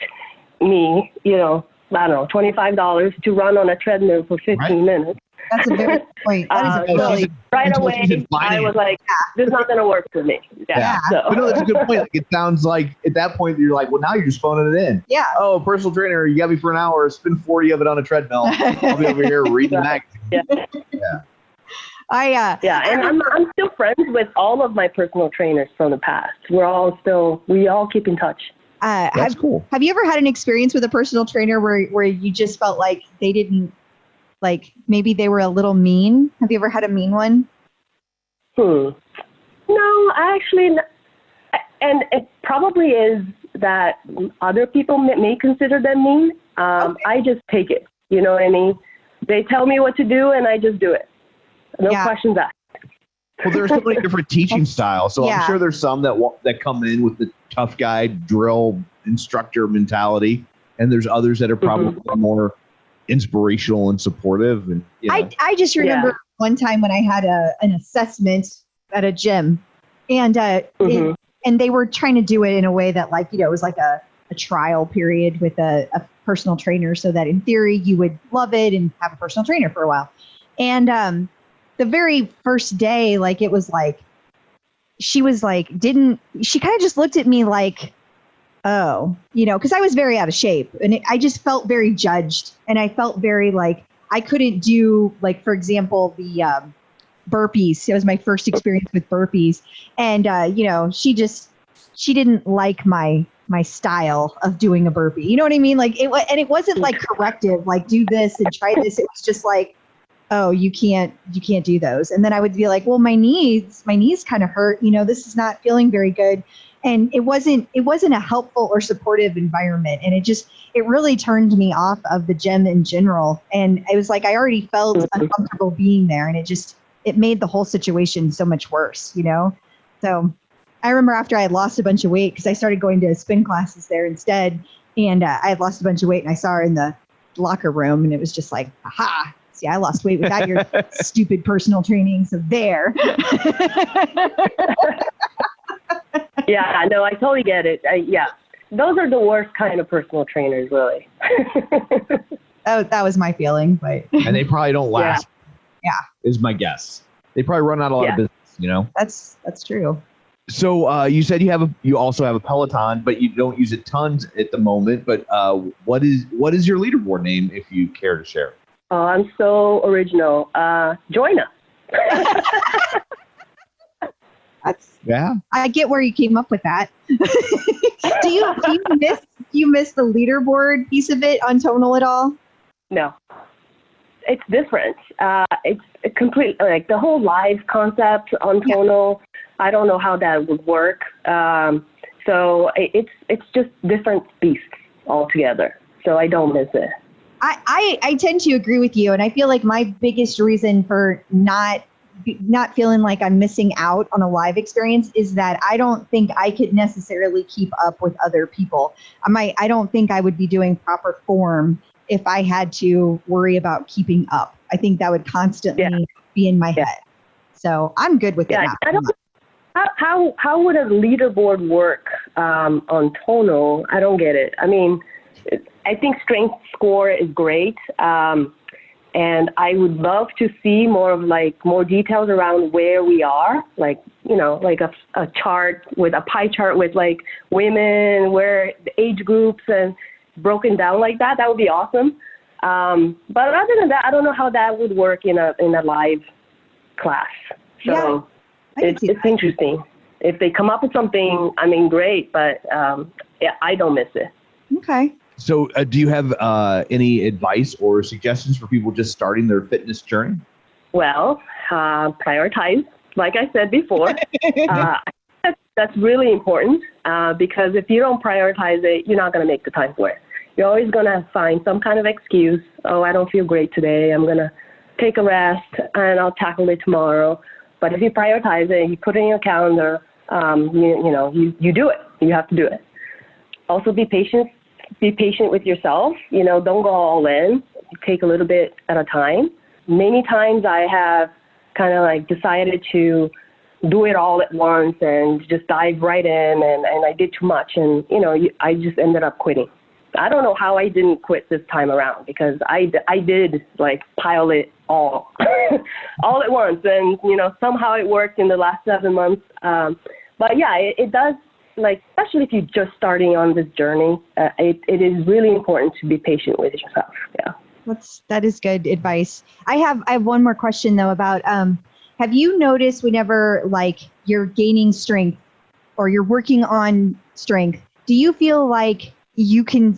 [SPEAKER 1] me, I don't know, $25 to run on a treadmill for 15 minutes.
[SPEAKER 3] That's a very good point. That is really
[SPEAKER 1] right away. I was like, this is not going to work for me.
[SPEAKER 6] Yeah.
[SPEAKER 1] So.
[SPEAKER 6] But no, that's a good point. Like, it sounds like at that point you're like, well, now you're just phoning it in.
[SPEAKER 3] Yeah.
[SPEAKER 6] Oh, personal trainer, you got me for an hour. Spend 40 of it on a treadmill. I'll be over here reading the magazine.
[SPEAKER 3] Yeah.
[SPEAKER 1] And I'm still friends with all of my personal trainers from the past. We all keep in touch.
[SPEAKER 6] That's cool.
[SPEAKER 3] Have you ever had an experience with a personal trainer where you just felt like they didn't, like maybe they were a little mean? Have you ever had a mean one?
[SPEAKER 1] No, actually, and it probably is that other people may consider them mean. Okay. I just take it. You know what I mean? They tell me what to do, and I just do it. No questions asked.
[SPEAKER 6] Well, there are so many different teaching styles, so I'm sure there's some that come in with the tough guy drill instructor mentality, and there's others that are probably more inspirational and supportive. And
[SPEAKER 3] I just remember one time when I had an assessment at a gym, and and they were trying to do it in a way that it was like a trial period with a personal trainer, so that in theory you would love it and have a personal trainer for a while. And the very first day, it was like, she was like, she kind of just looked at me like, oh, because I was very out of shape, and I just felt very judged, and I felt very I couldn't do, for example, the burpees. It was my first experience with burpees, and she didn't like my style of doing a burpee. You know what I mean? It wasn't corrective, do this and try this. It was just like, oh, you can't do those. And then I would be like, well, my knees kind of hurt. This is not feeling very good. And it wasn't a helpful or supportive environment. And it really turned me off of the gym in general. And it was like, I already felt uncomfortable being there. And it made the whole situation so much worse, So I remember after I had lost a bunch of weight, because I started going to spin classes there instead. And I had lost a bunch of weight, and I saw her in the locker room, and it was just like, aha. See, I lost weight without your stupid personal training. So there.
[SPEAKER 1] Yeah, no, I totally get it. Those are the worst kind of personal trainers, really.
[SPEAKER 3] That was my feeling, but.
[SPEAKER 6] And they probably don't last.
[SPEAKER 3] Yeah.
[SPEAKER 6] Is my guess. They probably run out a lot of business,
[SPEAKER 3] That's true.
[SPEAKER 6] So you said you also have a Peloton, but you don't use it tons at the moment. But what is your leaderboard name, if you care to share?
[SPEAKER 1] Oh, I'm so original. Joina.
[SPEAKER 3] I get where you came up with that. Do you miss the leaderboard piece of it on Tonal at all? No.
[SPEAKER 1] It's different. It's complete, the whole live concept on Tonal. I don't know how that would work. So it's just different beasts altogether. So I don't miss it.
[SPEAKER 3] I tend to agree with you, and I feel like my biggest reason for not feeling like I'm missing out on a live experience is that I don't think I could necessarily keep up with other people. I don't think I would be doing proper form if I had to worry about keeping up. I think that would constantly be in my head. So I'm good with it now.
[SPEAKER 1] How would a leaderboard work on Tonal? I don't get it. I mean, I think strength score is great. And I would love to see more details around where we are, a chart with a pie chart with women, where the age groups and broken down like that. That would be awesome. But other than that, I don't know how that would work in a live class. So
[SPEAKER 3] Yeah, I can see
[SPEAKER 1] it's
[SPEAKER 3] that.
[SPEAKER 1] interesting. If they come up with something, I mean, great, but yeah, I don't miss it.
[SPEAKER 3] Okay.
[SPEAKER 6] So do you have any advice or suggestions for people just starting their fitness journey?
[SPEAKER 1] Well, prioritize, like I said before. That's really important because if you don't prioritize it, you're not going to make the time for it. You're always going to find some kind of excuse. Oh, I don't feel great today. I'm going to take a rest and I'll tackle it tomorrow. But if you prioritize it, you put it in your calendar, you do it. You have to do it. Also be patient. Be patient with yourself. Don't go all in. Take a little bit at a time. Many times I have kind of like decided to do it all at once and just dive right in, and I did too much, and I just ended up quitting. I don't know how I didn't quit this time around because I did like pile it all all at once, and somehow it worked in the last 7 months. But yeah, it does, like, especially if you're just starting on this journey, it is really important to be patient with yourself. Yeah.
[SPEAKER 3] That is good advice. I have one more question though about have you noticed whenever like you're gaining strength or you're working on strength, do you feel like you can,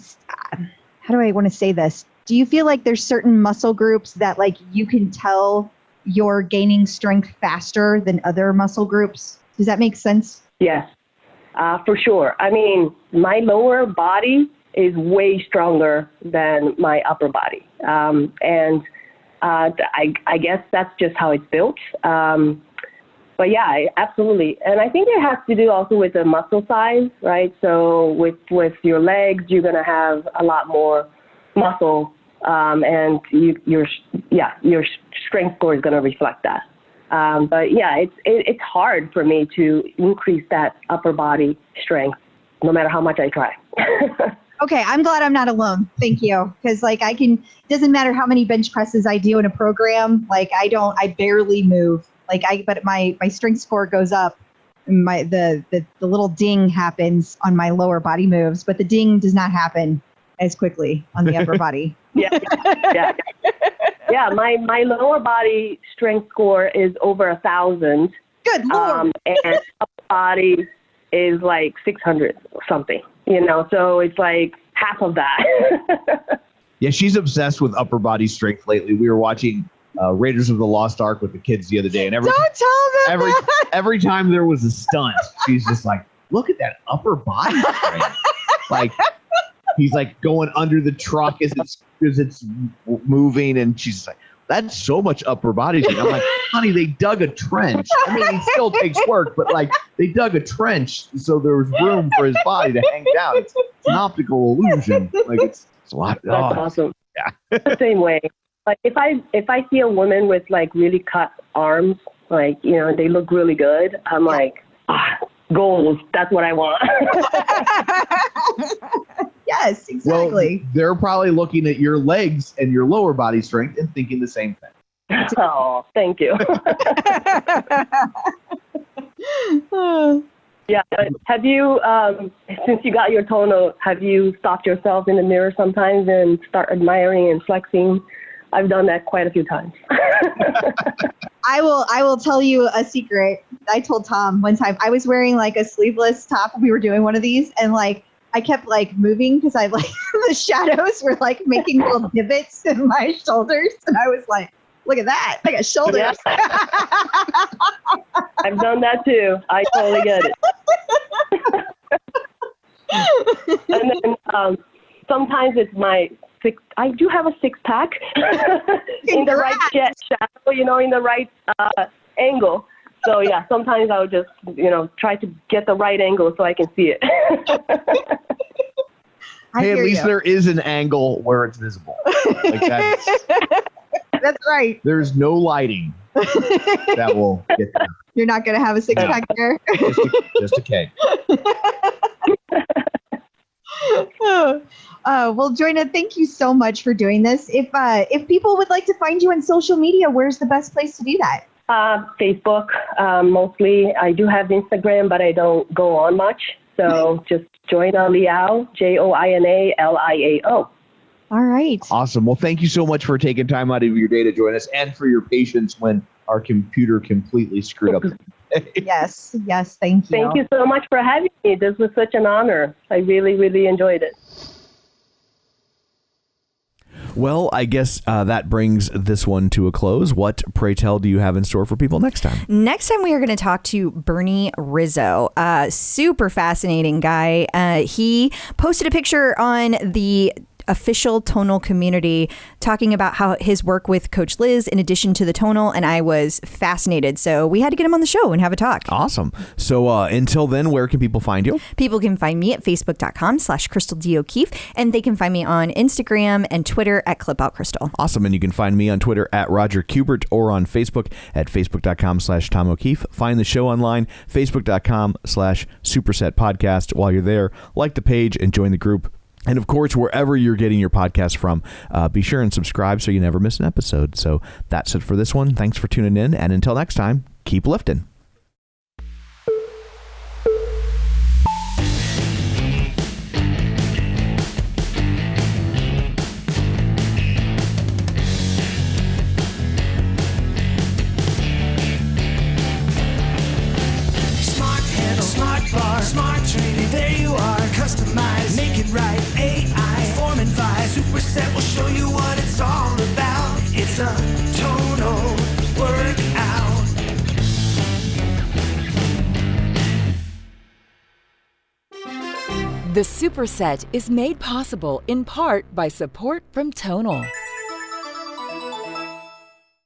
[SPEAKER 3] how do I want to say this? Do you feel like there's certain muscle groups that like you can tell you're gaining strength faster than other muscle groups? Does that make sense?
[SPEAKER 1] Yes, for sure. I mean, my lower body is way stronger than my upper body. I guess that's just how it's built. But yeah, absolutely. And I think it has to do also with the muscle size, right? So with your legs, you're going to have a lot more muscle, and your strength score is going to reflect that. But yeah, it's hard for me to increase that upper body strength, no matter how much I try.
[SPEAKER 3] Okay, I'm glad I'm not alone. Thank you. Because like it doesn't matter how many bench presses I do in a program, like I barely move. But my strength score goes up. The little ding happens on my lower body moves, but the ding does not happen as quickly on the upper body.
[SPEAKER 1] Yeah. My lower body strength score is over 1,000.
[SPEAKER 3] Good Lord.
[SPEAKER 1] And upper body is like 600 or something. So it's like half of that.
[SPEAKER 6] Yeah, she's obsessed with upper body strength lately. We were watching Raiders of the Lost Ark with the kids the other day, and
[SPEAKER 3] Don't tell them
[SPEAKER 6] every time there was a stunt, she's just like, "Look at that upper body strength!" Like he's like going under the truck as it's moving, and she's like, "That's so much upper body strength." I'm like, "Honey, they dug a trench. I mean, it still takes work, but like they dug a trench so there was room for his body to hang down. It's an optical illusion. Like it's a lot."
[SPEAKER 1] That's awesome.
[SPEAKER 6] Yeah.
[SPEAKER 1] The same way. Like if I see a woman with like really cut arms, like they look really good, I'm like, goals. That's what I want.
[SPEAKER 3] Yes, exactly.
[SPEAKER 6] Well, they're probably looking at your legs and your lower body strength and thinking the same thing.
[SPEAKER 1] Oh, thank you. Yeah. But have you, since you got your tonal, have you stopped yourself in the mirror sometimes and start admiring and flexing? I've done that quite a few times.
[SPEAKER 3] I will tell you a secret. I told Tom one time I was wearing like a sleeveless top when we were doing one of these, and like I kept like moving because I like the shadows were like making little divots in my shoulders, and I was like, look at that, I got shoulders.
[SPEAKER 1] Yeah. I've done that too. I totally get it. And then sometimes it's I do have a six-pack in the right shadow, in the right angle. So yeah, sometimes I would just, try to get the right angle so I can see it.
[SPEAKER 6] Hey, at least there is an angle where it's visible. Like
[SPEAKER 3] that's right.
[SPEAKER 6] There's no lighting that will get there.
[SPEAKER 3] You're not going to have a six-pack there?
[SPEAKER 6] Just a cake.
[SPEAKER 3] Well, Joina, thank you so much for doing this. If people would like to find you on social media, where's the best place to do that?
[SPEAKER 1] Facebook, mostly. I do have Instagram, but I don't go on much. So just Joina Liao, JoinaLiao.
[SPEAKER 3] All right.
[SPEAKER 6] Awesome. Well, thank you so much for taking time out of your day to join us and for your patience when our computer completely screwed up.
[SPEAKER 3] Yes. Thank you.
[SPEAKER 1] Thank you so much for having me. This was such an honor. I really, really enjoyed it.
[SPEAKER 4] Well, I guess that brings this one to a close. What, pray tell, do you have in store for people next time?
[SPEAKER 3] Next time we are going to talk to Bernie Rizzo, super fascinating guy. He posted a picture on the official Tonal community talking about how his work with Coach Liz in addition to the Tonal, and I was fascinated. So we had to get him on the show and have a talk.
[SPEAKER 4] Awesome. So until then, where can people find you?
[SPEAKER 3] People can find me at facebook.com/Crystal D. O'Keefe, and they can find me on Instagram and Twitter at ClipOutCrystal.
[SPEAKER 4] Awesome. And you can find me on Twitter at Roger Kubert or on Facebook at facebook.com/Tom O'Keefe. Find the show online, facebook.com/Superset Podcast. While you're there, like the page and join the group. And of course, wherever you're getting your podcast from, be sure and subscribe so you never miss an episode. So that's it for this one. Thanks for tuning in. And until next time, keep lifting.
[SPEAKER 2] Smart handle, smart bar, smart training. There you are, customize, make it right. AI, form and vibe. Superset will show you what it's all about. It's a Tonal workout.
[SPEAKER 5] The Superset is made possible in part by support from Tonal.